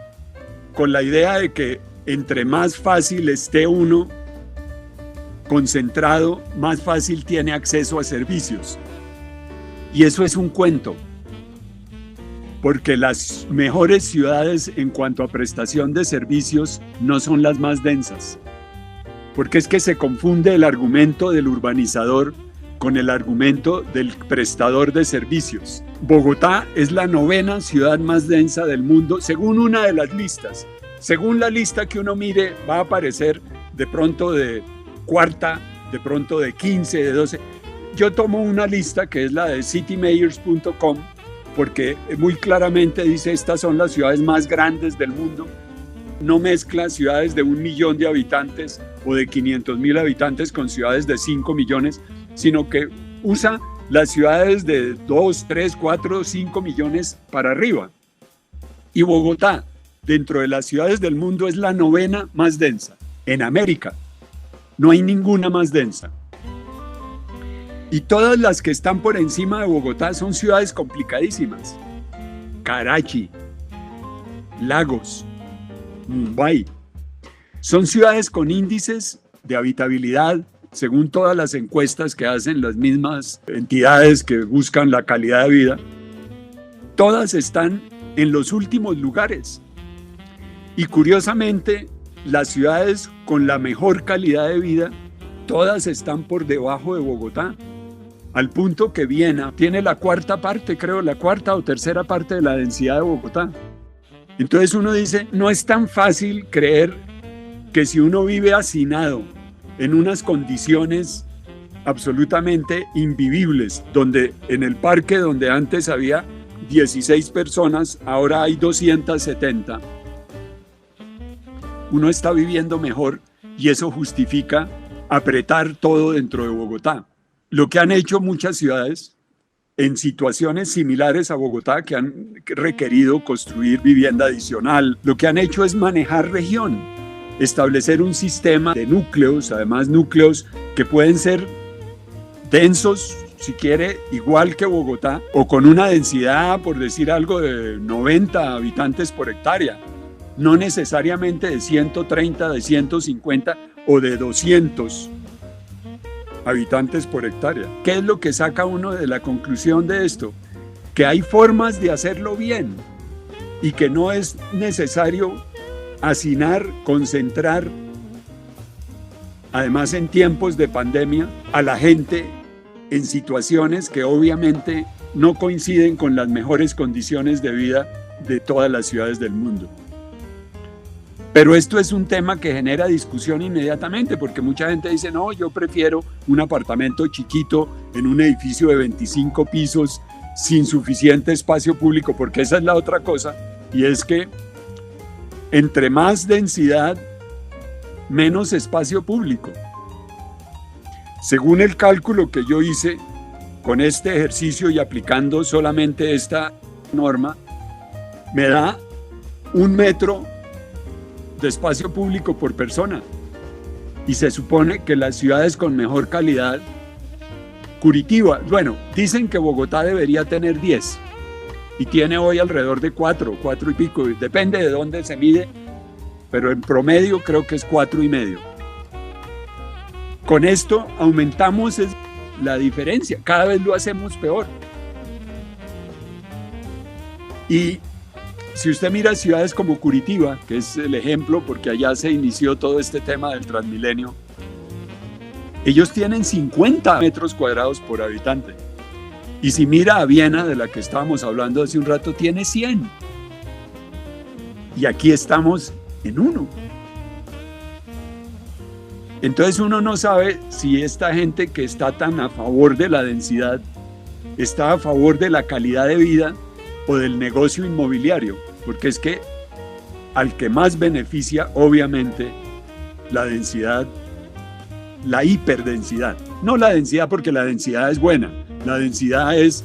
con la idea de que entre más fácil esté uno concentrado, más fácil tiene acceso a servicios. Y eso es un cuento, porque las mejores ciudades en cuanto a prestación de servicios no son las más densas, porque es que se confunde el argumento del urbanizador con el argumento del prestador de servicios. Bogotá es la 9ª ciudad más densa del mundo, según una de las listas. Según la lista que uno mire, va a aparecer de pronto de 4ª, de pronto de 15, de 12. Yo tomo una lista que es la de citymayors.com, porque muy claramente dice estas son las ciudades más grandes del mundo. No mezcla ciudades de 1 millón de habitantes o de 500.000 habitantes con ciudades de 5 millones, sino que usa las ciudades de 2, 3, 4, 5 millones para arriba. Y Bogotá, dentro de las ciudades del mundo, es la 9ª más densa. En América no hay ninguna más densa. Y todas las que están por encima de Bogotá son ciudades complicadísimas. Karachi, Lagos, Mumbai. Son ciudades con índices de habitabilidad, según todas las encuestas que hacen las mismas entidades que buscan la calidad de vida. Todas están en los últimos lugares. Y curiosamente, las ciudades con la mejor calidad de vida, todas están por debajo de Bogotá. Al punto que Viena tiene la 4ª parte, creo, la 4ª o 3ª parte de la densidad de Bogotá. Entonces uno dice, no es tan fácil creer que si uno vive hacinado en unas condiciones absolutamente invivibles, donde en el parque donde antes había 16 personas, ahora hay 270, uno está viviendo mejor y eso justifica apretar todo dentro de Bogotá. Lo que han hecho muchas ciudades en situaciones similares a Bogotá, que han requerido construir vivienda adicional, lo que han hecho es manejar región, establecer un sistema de núcleos, además núcleos que pueden ser densos, si quiere, igual que Bogotá, o con una densidad, por decir algo, de 90 habitantes por hectárea, no necesariamente de 130, de 150 o de 200 habitantes por hectárea. ¿Qué es lo que saca uno de la conclusión de esto? Que hay formas de hacerlo bien y que no es necesario hacinar, concentrar, además en tiempos de pandemia, a la gente en situaciones que obviamente no coinciden con las mejores condiciones de vida de todas las ciudades del mundo. Pero esto es un tema que genera discusión inmediatamente, porque mucha gente dice, no, yo prefiero un apartamento chiquito en un edificio de 25 pisos sin suficiente espacio público, porque esa es la otra cosa, y es que entre más densidad, menos espacio público. Según el cálculo que yo hice con este ejercicio y aplicando solamente esta norma, me da 1 metro de espacio público por persona. Y se supone que las ciudades con mejor calidad, Curitiba, bueno, dicen que Bogotá debería tener 10 y tiene hoy alrededor de 4 y pico, depende de dónde se mide, pero en promedio creo que es 4,5. Con esto aumentamos la diferencia, cada vez lo hacemos peor. Y si usted mira ciudades como Curitiba, que es el ejemplo porque allá se inició todo este tema del Transmilenio, ellos tienen 50 metros cuadrados por habitante. Y si mira a Viena, de la que estábamos hablando hace un rato, tiene 100. Y aquí estamos en 1. Entonces uno no sabe si esta gente que está tan a favor de la densidad está a favor de la calidad de vida o del negocio inmobiliario, porque es que al que más beneficia, obviamente, la densidad, la hiperdensidad. No la densidad, porque la densidad es buena. La densidad es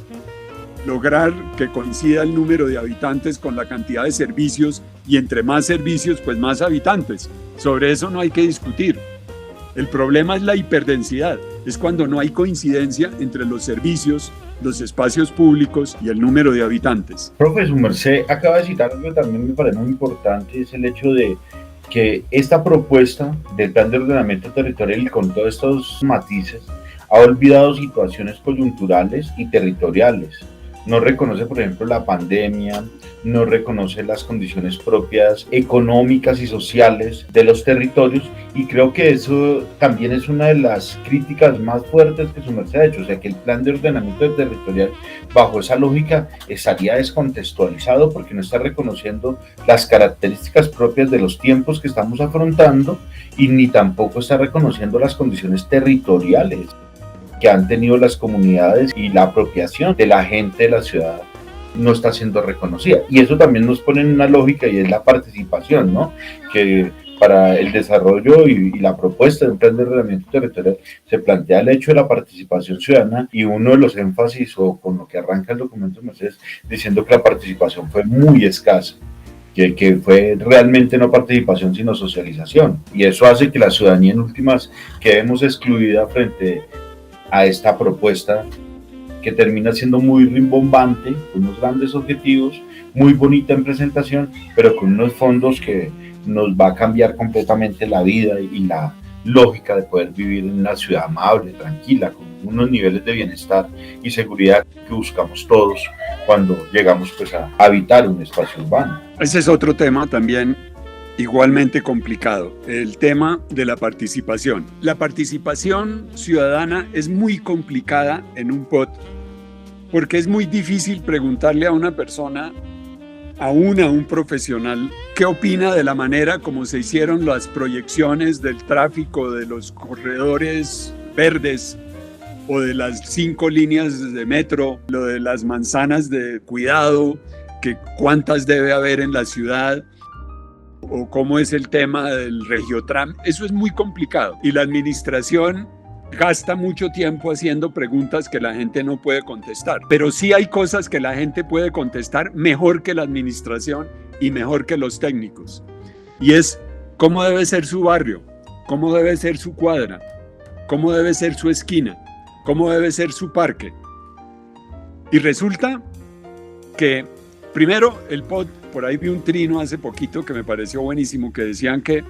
lograr que coincida el número de habitantes con la cantidad de servicios, y entre más servicios, pues más habitantes. Sobre eso no hay que discutir. El problema es la hiperdensidad, es cuando no hay coincidencia entre los servicios, los espacios públicos y el número de habitantes. Profe, su merced acaba de citar algo que también me parece muy importante, es el hecho de que esta propuesta del plan de ordenamiento territorial, y con todos estos matices, ha olvidado situaciones coyunturales y territoriales. No reconoce, por ejemplo, la pandemia, no reconoce las condiciones propias económicas y sociales de los territorios, y creo que eso también es una de las críticas más fuertes que su merced ha hecho, o sea que el plan de ordenamiento territorial bajo esa lógica estaría descontextualizado porque no está reconociendo las características propias de los tiempos que estamos afrontando y ni tampoco está reconociendo las condiciones territoriales que han tenido las comunidades, y la apropiación de la gente de la ciudad no está siendo reconocida. Y eso también nos pone en una lógica, y es la participación, ¿no? Que para el desarrollo y la propuesta de un plan de ordenamiento territorial se plantea el hecho de la participación ciudadana, y uno de los énfasis, o con lo que arranca el documento Mercedes, diciendo que la participación fue muy escasa, que fue realmente no participación sino socialización, y eso hace que la ciudadanía en últimas quedemos excluida frente a esta propuesta, que termina siendo muy rimbombante, con unos grandes objetivos, muy bonita en presentación, pero con unos fondos que nos va a cambiar completamente la vida y la lógica de poder vivir en una ciudad amable, tranquila, con unos niveles de bienestar y seguridad que buscamos todos cuando llegamos pues a habitar un espacio urbano. Ese es otro tema también igualmente complicado, el tema de la participación. La participación ciudadana es muy complicada en un POT, porque es muy difícil preguntarle a una persona, a un profesional, qué opina de la manera como se hicieron las proyecciones del tráfico, de los corredores verdes o de las 5 líneas de metro, lo de las manzanas de cuidado, que cuántas debe haber en la ciudad, o cómo es el tema del Regiotram. Eso es muy complicado y la administración gasta mucho tiempo haciendo preguntas que la gente no puede contestar, pero sí hay cosas que la gente puede contestar mejor que la administración y mejor que los técnicos, y es cómo debe ser su barrio, cómo debe ser su cuadra, cómo debe ser su esquina, cómo debe ser su parque. Y resulta que, primero, el POT, por ahí vi un trino hace poquito que me pareció buenísimo, que decían que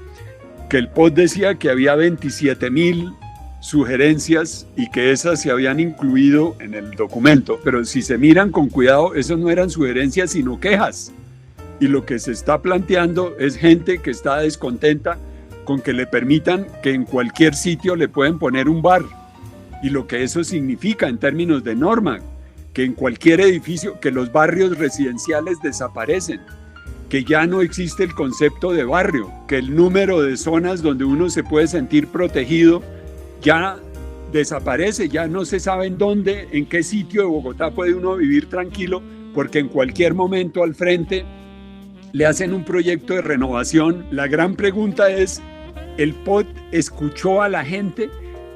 el POT decía que había 27.000 sugerencias y que esas se habían incluido en el documento, pero si se miran con cuidado, esas no eran sugerencias sino quejas, y lo que se está planteando es gente que está descontenta con que le permitan que en cualquier sitio le pueden poner un bar, y lo que eso significa en términos de norma, que en cualquier edificio, que los barrios residenciales desaparecen, que ya no existe el concepto de barrio, que el número de zonas donde uno se puede sentir protegido ya desaparece, ya no se sabe en dónde, en qué sitio de Bogotá puede uno vivir tranquilo, porque en cualquier momento al frente le hacen un proyecto de renovación. La gran pregunta es, ¿el POT escuchó a la gente?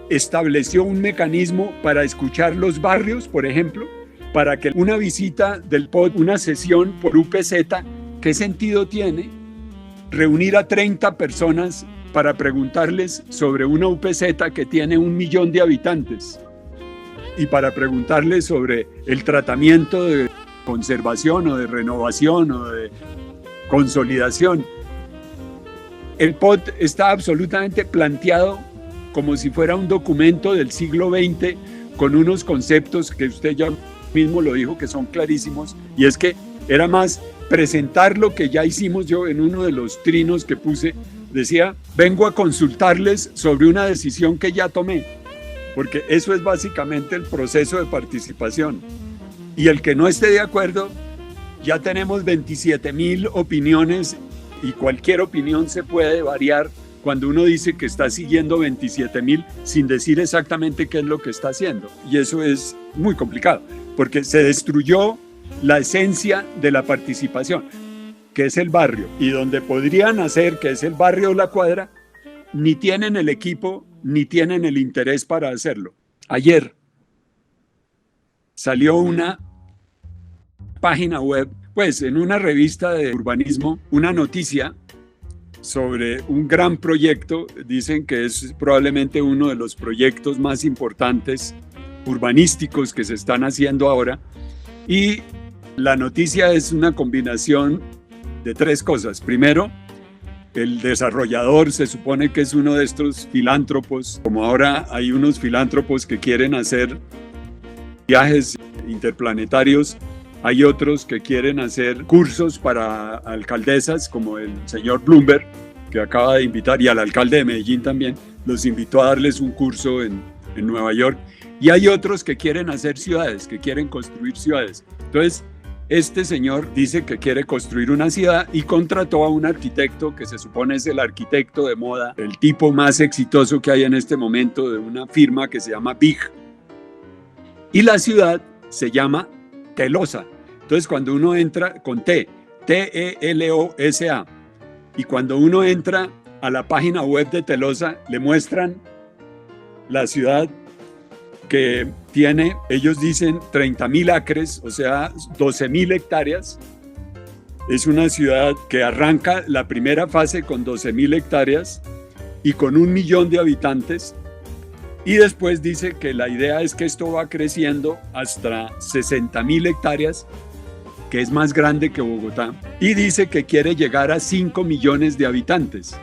¿Estableció un mecanismo para escuchar los barrios, por ejemplo? Para que una visita del POT, una sesión por UPZ, ¿qué sentido tiene reunir a 30 personas para preguntarles sobre una UPZ que tiene 1 millón de habitantes y para preguntarles sobre el tratamiento de conservación o de renovación o de consolidación? El POT está absolutamente planteado como si fuera un documento del siglo XX con unos conceptos que usted ya mismo lo dijo que son clarísimos, y es que era más presentar lo que ya hicimos. Yo en uno de los trinos que puse decía, vengo a consultarles sobre una decisión que ya tomé, porque eso es básicamente el proceso de participación, y el que no esté de acuerdo, ya tenemos 27.000 opiniones y cualquier opinión se puede variar cuando uno dice que está siguiendo 27.000 sin decir exactamente qué es lo que está haciendo, y eso es muy complicado porque se destruyó la esencia de la participación, que es el barrio, y donde podrían hacer, que es el barrio o la cuadra, ni tienen el equipo ni tienen el interés para hacerlo. Ayer salió una página web, pues en una revista de urbanismo, una noticia sobre un gran proyecto. Dicen que es probablemente uno de los proyectos más importantes urbanísticos que se están haciendo ahora, y la noticia es una combinación de 3 cosas. Primero, el desarrollador se supone que es uno de estos filántropos, como ahora hay unos filántropos que quieren hacer viajes interplanetarios, hay otros que quieren hacer cursos para alcaldesas, como el señor Bloomberg, que acaba de invitar, y al alcalde de Medellín también, los invitó a darles un curso en Nueva York. Y hay otros que quieren hacer ciudades, que quieren construir ciudades. Entonces, este señor dice que quiere construir una ciudad y contrató a un arquitecto que se supone es el arquitecto de moda, el tipo más exitoso que hay en este momento, de una firma que se llama BIG. Y la ciudad se llama Telosa. Entonces, cuando uno entra con T-E-L-O-S-A, y cuando uno entra a la página web de Telosa, le muestran la ciudad que tiene, ellos dicen 30.000 acres, o sea, 12.000 hectáreas. Es una ciudad que arranca la primera fase con 12.000 hectáreas y con 1 millón de habitantes. Y después dice que la idea es que esto va creciendo hasta 60.000 hectáreas, que es más grande que Bogotá. Y dice que quiere llegar a 5 millones de habitantes.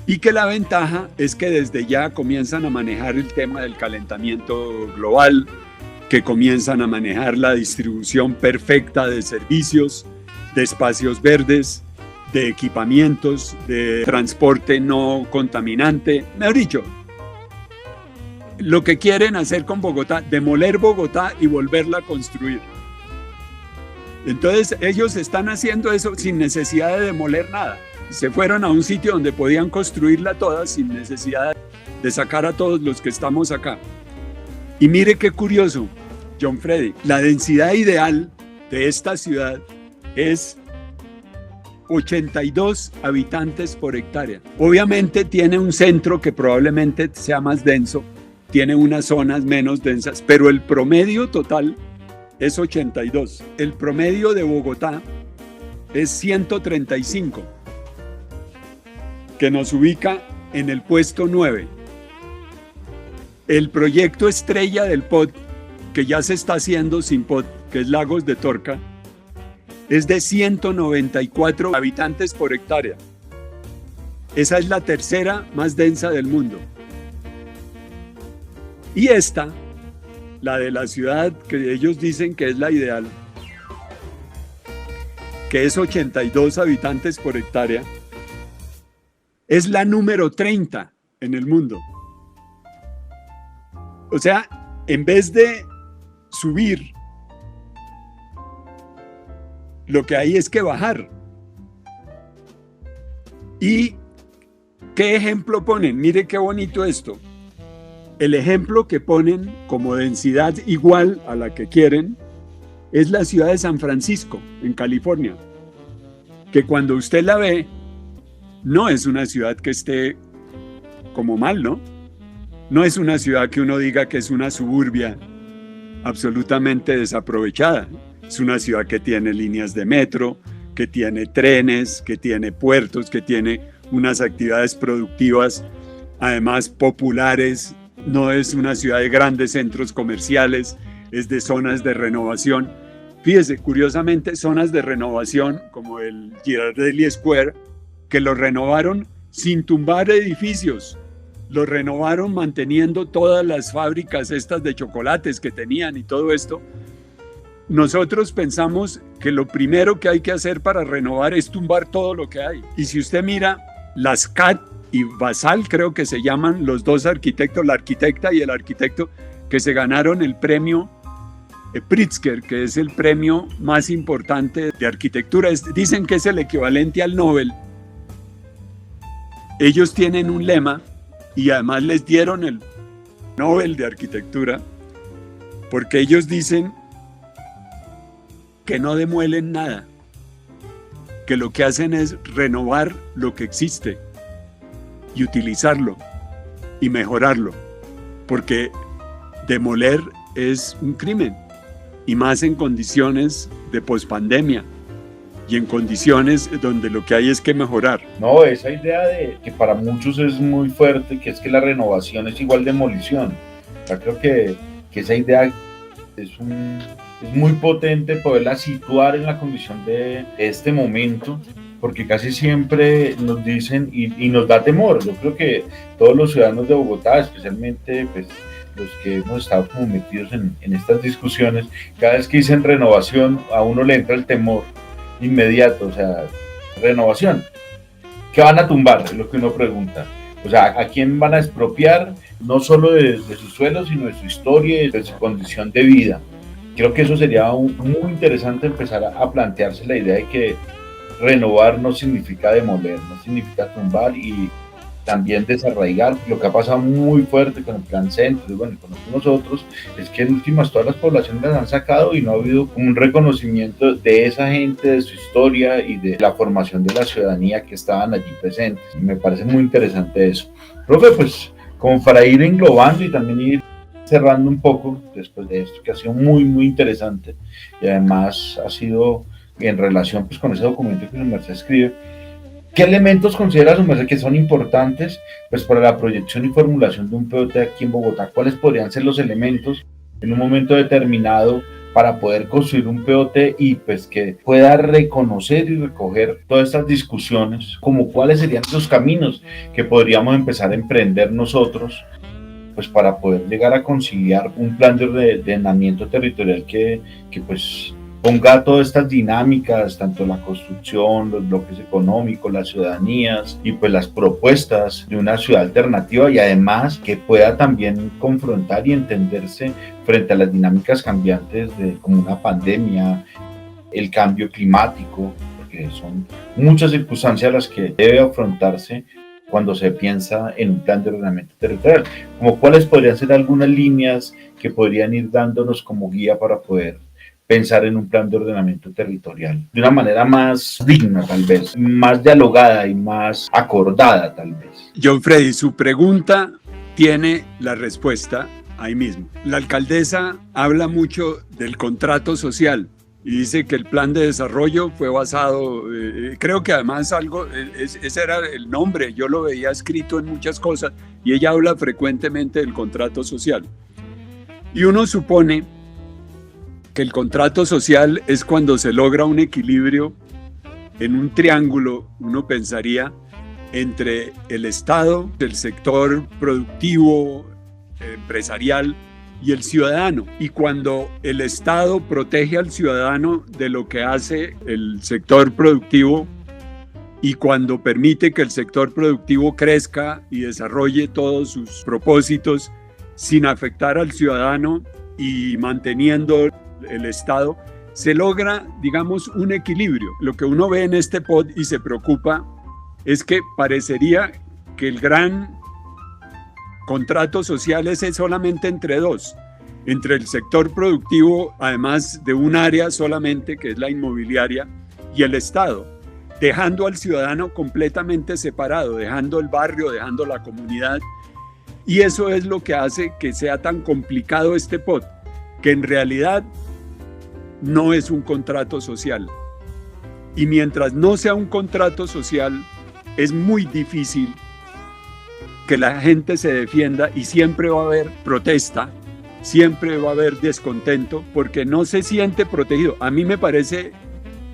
Y que la ventaja es que desde ya comienzan a manejar el tema del calentamiento global, que comienzan a manejar la distribución perfecta de servicios, de espacios verdes, de equipamientos, de transporte no contaminante. Mejor dicho, lo que quieren hacer con Bogotá, demoler Bogotá y volverla a construir. Entonces ellos están haciendo eso sin necesidad de demoler nada. Se fueron a un sitio donde podían construirla toda sin necesidad de sacar a todos los que estamos acá. Y mire qué curioso, John Freddy, la densidad ideal de esta ciudad es 82 habitantes por hectárea. Obviamente tiene un centro que probablemente sea más denso, tiene unas zonas menos densas, pero el promedio total es 82. El promedio de Bogotá es 135. Que nos ubica en el puesto 9. El proyecto estrella del POT, que ya se está haciendo sin POT, que es Lagos de Torca, es de 194 habitantes por hectárea. Esa es la tercera más densa del mundo. Y esta, la de la ciudad que ellos dicen que es la ideal, que es 82 habitantes por hectárea, es la número 30 en el mundo. O sea, en vez de subir, lo que hay es que bajar. ¿Y qué ejemplo ponen? Mire qué bonito esto. El ejemplo que ponen como densidad igual a la que quieren es la ciudad de San Francisco, en California, que cuando usted la ve, no es una ciudad que esté como mal, ¿no? No es una ciudad que uno diga que es una suburbia absolutamente desaprovechada. Es una ciudad que tiene líneas de metro, que tiene trenes, que tiene puertos, que tiene unas actividades productivas, además populares. No es una ciudad de grandes centros comerciales, es de zonas de renovación. Fíjese, curiosamente, zonas de renovación como el Girardelli Square, que lo renovaron sin tumbar edificios. Lo renovaron manteniendo todas las fábricas estas de chocolates que tenían y todo esto. Nosotros pensamos que lo primero que hay que hacer para renovar es tumbar todo lo que hay. Y si usted mira, las CAT y Basal, creo que se llaman los dos arquitectos, la arquitecta y el arquitecto, que se ganaron el premio Pritzker, que es el premio más importante de arquitectura. Dicen que es el equivalente al Nobel. Ellos tienen un lema y además les dieron el Nobel de arquitectura porque ellos dicen que no demuelen nada, que lo que hacen es renovar lo que existe y utilizarlo y mejorarlo, porque demoler es un crimen, y más en condiciones de pospandemia y en condiciones donde lo que hay es que mejorar. No, esa idea de que para muchos es muy fuerte, que es que la renovación es igual demolición. O sea, creo que esa idea es muy potente poderla situar en la condición de este momento, porque casi siempre nos dicen y nos da temor. Yo creo que todos los ciudadanos de Bogotá, especialmente pues, los que hemos estado como metidos en estas discusiones, cada vez que dicen renovación a uno le entra el temor inmediato. O sea, renovación, ¿qué van a tumbar? Es lo que uno pregunta. O sea, ¿a quién van a expropiar? No solo de su suelo, sino de su historia y de su condición de vida. Creo que eso sería muy interesante empezar a plantearse la idea de que renovar no significa demoler, no significa tumbar y también desarraigar. Lo que ha pasado muy fuerte con el Plan Centro y bueno, con algunos otros, es que en últimas todas las poblaciones las han sacado y no ha habido un reconocimiento de esa gente, de su historia y de la formación de la ciudadanía que estaban allí presentes. Me parece muy interesante eso. Profe, pues como para ir englobando y también ir cerrando un poco después de esto, que ha sido muy, muy interesante y además ha sido en relación pues, con ese documento que su merced escribe. ¿Qué elementos considera su merced que son importantes pues, para la proyección y formulación de un POT aquí en Bogotá? ¿Cuáles podrían ser los elementos en un momento determinado para poder construir un POT y pues que pueda reconocer y recoger todas estas discusiones? Como cuáles serían esos caminos que podríamos empezar a emprender nosotros pues para poder llegar a conciliar un plan de ordenamiento territorial que pues ponga todas estas dinámicas, tanto la construcción, los bloques económicos, las ciudadanías y pues las propuestas de una ciudad alternativa y además que pueda también confrontar y entenderse frente a las dinámicas cambiantes de como una pandemia, el cambio climático, porque son muchas circunstancias las que debe afrontarse cuando se piensa en un plan de ordenamiento territorial. Como cuáles podrían ser algunas líneas que podrían ir dándonos como guía para poder pensar en un plan de ordenamiento territorial de una manera más digna tal vez, más dialogada y más acordada tal vez. John Freddy, su pregunta tiene la respuesta ahí mismo. La alcaldesa habla mucho del contrato social y dice que el plan de desarrollo fue basado, creo que además ese era el nombre, yo lo veía escrito en muchas cosas, y ella habla frecuentemente del contrato social. Y uno supone que el contrato social es cuando se logra un equilibrio en un triángulo, uno pensaría, entre el Estado, el sector productivo, empresarial y el ciudadano. Y cuando el Estado protege al ciudadano de lo que hace el sector productivo y cuando permite que el sector productivo crezca y desarrolle todos sus propósitos sin afectar al ciudadano y manteniendo el Estado, se logra, digamos, un equilibrio. Lo que uno ve en este POD y se preocupa es que parecería que el gran contrato social es solamente entre dos, entre el sector productivo, además de un área solamente, que es la inmobiliaria, y el Estado, dejando al ciudadano completamente separado, dejando el barrio, dejando la comunidad. Y eso es lo que hace que sea tan complicado este POD, que en realidad no es un contrato social. Y mientras no sea un contrato social, es muy difícil que la gente se defienda y siempre va a haber protesta, siempre va a haber descontento porque no se siente protegido. A mí me parece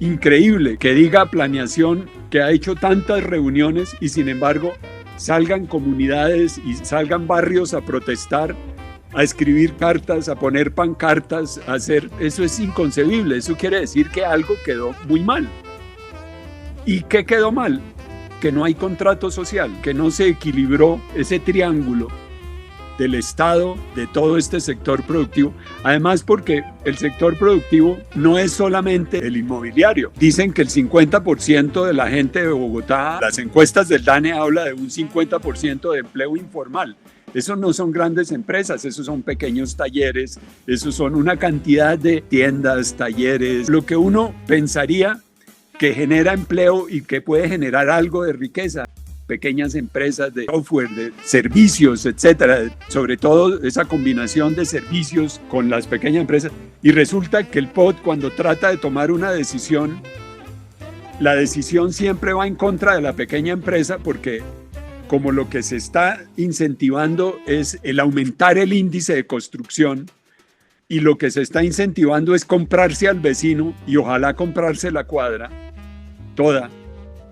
increíble que diga Planeación que ha hecho tantas reuniones y sin embargo salgan comunidades y salgan barrios a protestar, a escribir cartas, a poner pancartas, a hacer... Eso es inconcebible, eso quiere decir que algo quedó muy mal. ¿Y qué quedó mal? Que no hay contrato social, que no se equilibró ese triángulo del Estado, de todo este sector productivo. Además, porque el sector productivo no es solamente el inmobiliario. Dicen que el 50% de la gente de Bogotá, las encuestas del DANE habla de un 50% de empleo informal. Eso no son grandes empresas, esos son pequeños talleres, esos son una cantidad de tiendas, talleres, lo que uno pensaría que genera empleo y que puede generar algo de riqueza. Pequeñas empresas de software, de servicios, etcétera, sobre todo esa combinación de servicios con las pequeñas empresas. Y resulta que el POD, cuando trata de tomar una decisión, la decisión siempre va en contra de la pequeña empresa porque como lo que se está incentivando es el aumentar el índice de construcción y lo que se está incentivando es comprarse al vecino y ojalá comprarse la cuadra, toda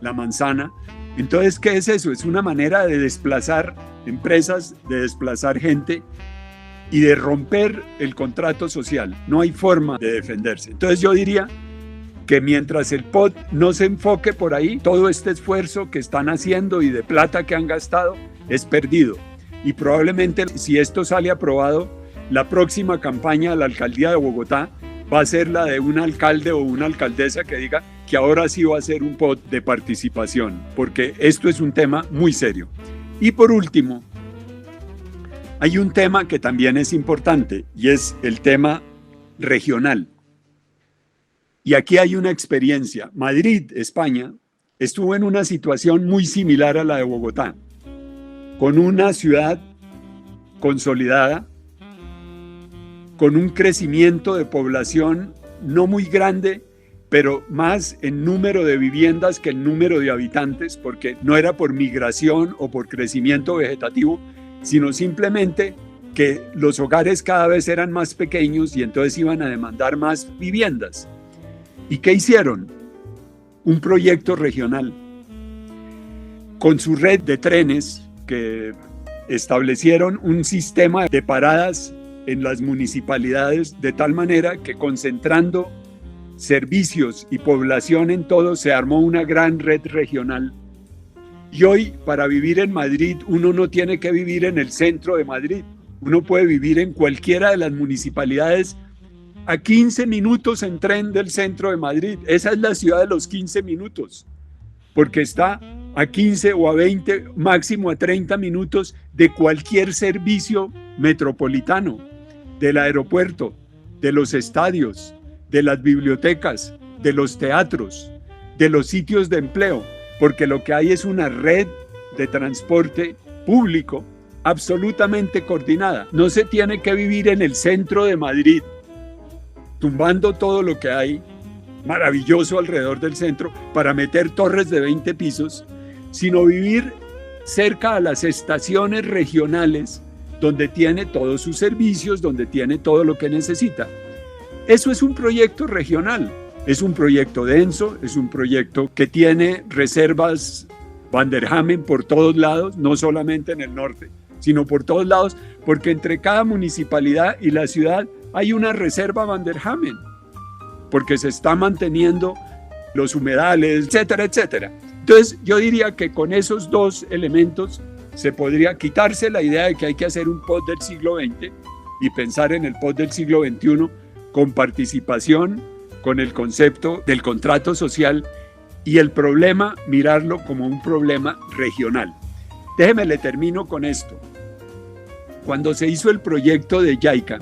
la manzana. Entonces, ¿qué es eso? Es una manera de desplazar empresas, de desplazar gente y de romper el contrato social. No hay forma de defenderse. Entonces yo diría que mientras el POD no se enfoque por ahí, todo este esfuerzo que están haciendo y de plata que han gastado es perdido. Y probablemente si esto sale aprobado, la próxima campaña de la alcaldía de Bogotá va a ser la de un alcalde o una alcaldesa que diga que ahora sí va a ser un POD de participación, porque esto es un tema muy serio. Y por último, hay un tema que también es importante y es el tema regional. Y aquí hay una experiencia. Madrid, España, estuvo en una situación muy similar a la de Bogotá, con una ciudad consolidada, con un crecimiento de población no muy grande, pero más en número de viviendas que en número de habitantes, porque no era por migración o por crecimiento vegetativo, sino simplemente que los hogares cada vez eran más pequeños y entonces iban a demandar más viviendas. ¿Y qué hicieron? Un proyecto regional con su red de trenes que establecieron un sistema de paradas en las municipalidades de tal manera que concentrando servicios y población en todo se armó una gran red regional. Y hoy para vivir en Madrid uno no tiene que vivir en el centro de Madrid, uno puede vivir en cualquiera de las municipalidades a 15 minutos en tren del centro de Madrid. Esa es la ciudad de los 15 minutos, porque está a 15 o a 20, máximo a 30 minutos de cualquier servicio metropolitano, del aeropuerto, de los estadios, de las bibliotecas, de los teatros, de los sitios de empleo, porque lo que hay es una red de transporte público absolutamente coordinada. No se tiene que vivir en el centro de Madrid tumbando todo lo que hay maravilloso alrededor del centro para meter torres de 20 pisos, sino vivir cerca a las estaciones regionales donde tiene todos sus servicios, donde tiene todo lo que necesita. Eso es un proyecto regional, es un proyecto denso, es un proyecto que tiene reservas Van der Hamen por todos lados, no solamente en el norte, sino por todos lados, porque entre cada municipalidad y la ciudad hay una reserva Van der Hamen, porque se está manteniendo los humedales, etcétera, etcétera. Entonces, yo diría que con esos dos elementos se podría quitarse la idea de que hay que hacer un post del siglo XX y pensar en el post del siglo XXI con participación, con el concepto del contrato social y el problema, mirarlo como un problema regional. Déjeme, le termino con esto. Cuando se hizo el proyecto de JICA,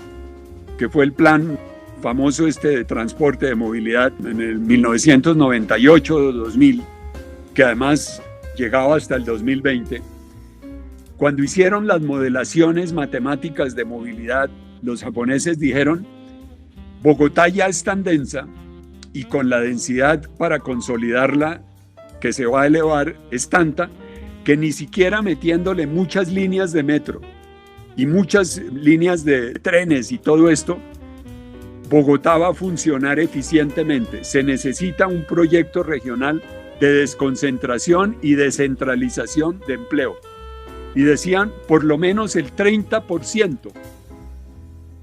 que fue el plan famoso de transporte de movilidad en el 1998-2000, que además llegaba hasta el 2020, cuando hicieron las modelaciones matemáticas de movilidad, los japoneses dijeron: Bogotá ya es tan densa y con la densidad para consolidarla que se va a elevar es tanta que ni siquiera metiéndole muchas líneas de metro y muchas líneas de trenes y todo esto, Bogotá va a funcionar eficientemente. Se necesita un proyecto regional de desconcentración y descentralización de empleo. Y decían, por lo menos el 30%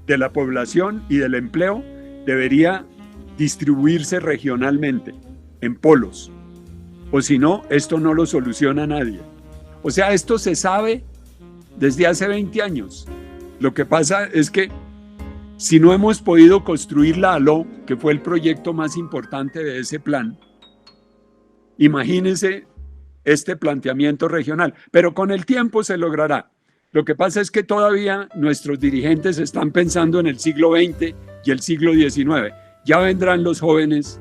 de la población y del empleo debería distribuirse regionalmente, en polos. O si no, esto no lo soluciona nadie. O sea, esto se sabe desde hace 20 años. Lo que pasa es que si no hemos podido construir la ALO, que fue el proyecto más importante de ese plan, imagínense este planteamiento regional, pero con el tiempo se logrará. Lo que pasa es que todavía nuestros dirigentes están pensando en el siglo XX y el siglo XIX. Ya vendrán los jóvenes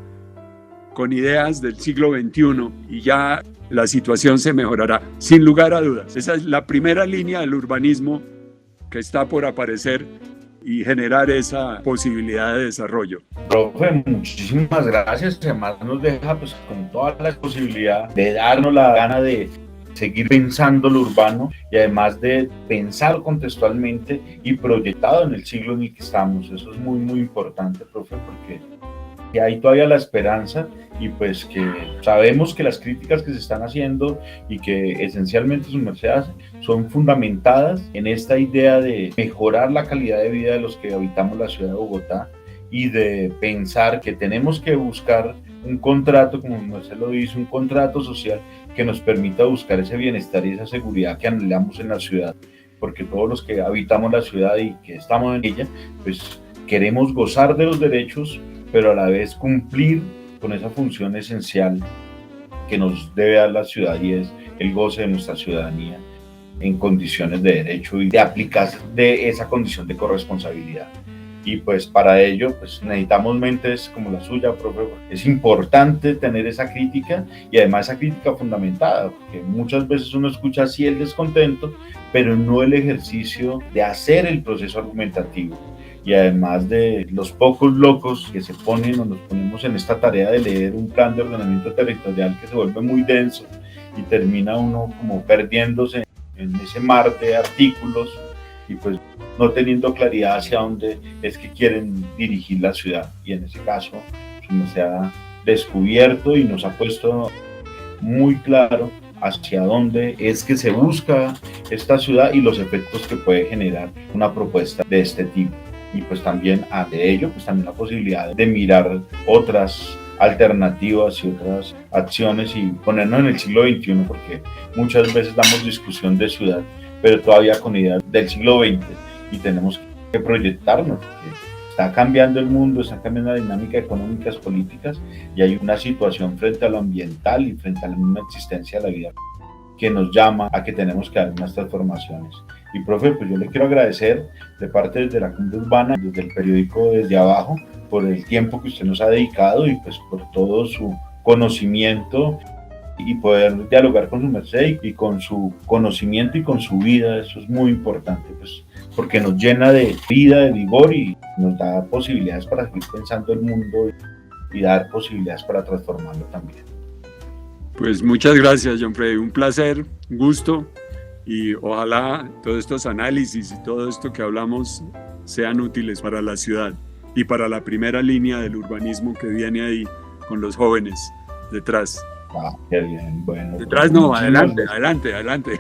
con ideas del siglo XXI y ya la situación se mejorará, sin lugar a dudas. Esa es la primera línea del urbanismo que está por aparecer y generar esa posibilidad de desarrollo. Profe, muchísimas gracias. Además nos deja pues con toda la posibilidad de darnos la gana de seguir pensando lo urbano y además de pensar contextualmente y proyectado en el siglo en el que estamos. Eso es muy, muy importante, profe, porque hay todavía la esperanza y pues que sabemos que las críticas que se están haciendo y que esencialmente su merced hace son fundamentadas en esta idea de mejorar la calidad de vida de los que habitamos la ciudad de Bogotá y de pensar que tenemos que buscar un contrato, como usted lo dice, un contrato social que nos permita buscar ese bienestar y esa seguridad que anhelamos en la ciudad, porque todos los que habitamos la ciudad y que estamos en ella, pues queremos gozar de los derechos, pero a la vez cumplir con esa función esencial que nos debe dar la ciudad y es el goce de nuestra ciudadanía en condiciones de derecho y de aplicar de esa condición de corresponsabilidad. Y pues para ello pues necesitamos mentes como la suya, profe. Es importante tener esa crítica y además esa crítica fundamentada, porque muchas veces uno escucha así el descontento, pero no el ejercicio de hacer el proceso argumentativo. Y además de los pocos locos que se ponen o nos ponemos en esta tarea de leer un plan de ordenamiento territorial que se vuelve muy denso y termina uno como perdiéndose en ese mar de artículos y pues no teniendo claridad hacia dónde es que quieren dirigir la ciudad. Y en ese caso se ha descubierto y nos ha puesto muy claro hacia dónde es que se busca esta ciudad y los efectos que puede generar una propuesta de este tipo. Y pues también ante ello, pues también la posibilidad de mirar otras alternativas y otras acciones y ponernos en el siglo XXI, porque muchas veces damos discusión de ciudad, pero todavía con ideas del siglo XX y tenemos que proyectarnos, porque está cambiando el mundo, está cambiando la dinámica económicas, políticas y hay una situación frente a lo ambiental y frente a la misma existencia de la vida que nos llama a que tenemos que dar unas transformaciones. Y profe, pues yo le quiero agradecer de parte de la Cumbre Urbana, desde el periódico Desde Abajo, por el tiempo que usted nos ha dedicado y pues por todo su conocimiento y poder dialogar con su merced y con su conocimiento y con su vida. Eso es muy importante, pues, porque nos llena de vida, de vigor y nos da posibilidades para seguir pensando el mundo y dar posibilidades para transformarlo también. Pues muchas gracias, John Freddy, un placer, un gusto, y ojalá todos estos análisis y todo esto que hablamos sean útiles para la ciudad y para la primera línea del urbanismo que viene ahí con los jóvenes detrás. Ah, qué bien, bueno. Detrás no, adelante, adelante, adelante.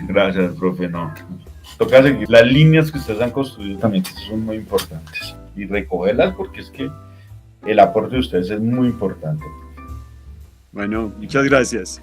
Gracias, profe, no. Toca seguir las líneas que ustedes han construido también, que son muy importantes, y recogerlas porque es que el aporte de ustedes es muy importante. Bueno, muchas gracias.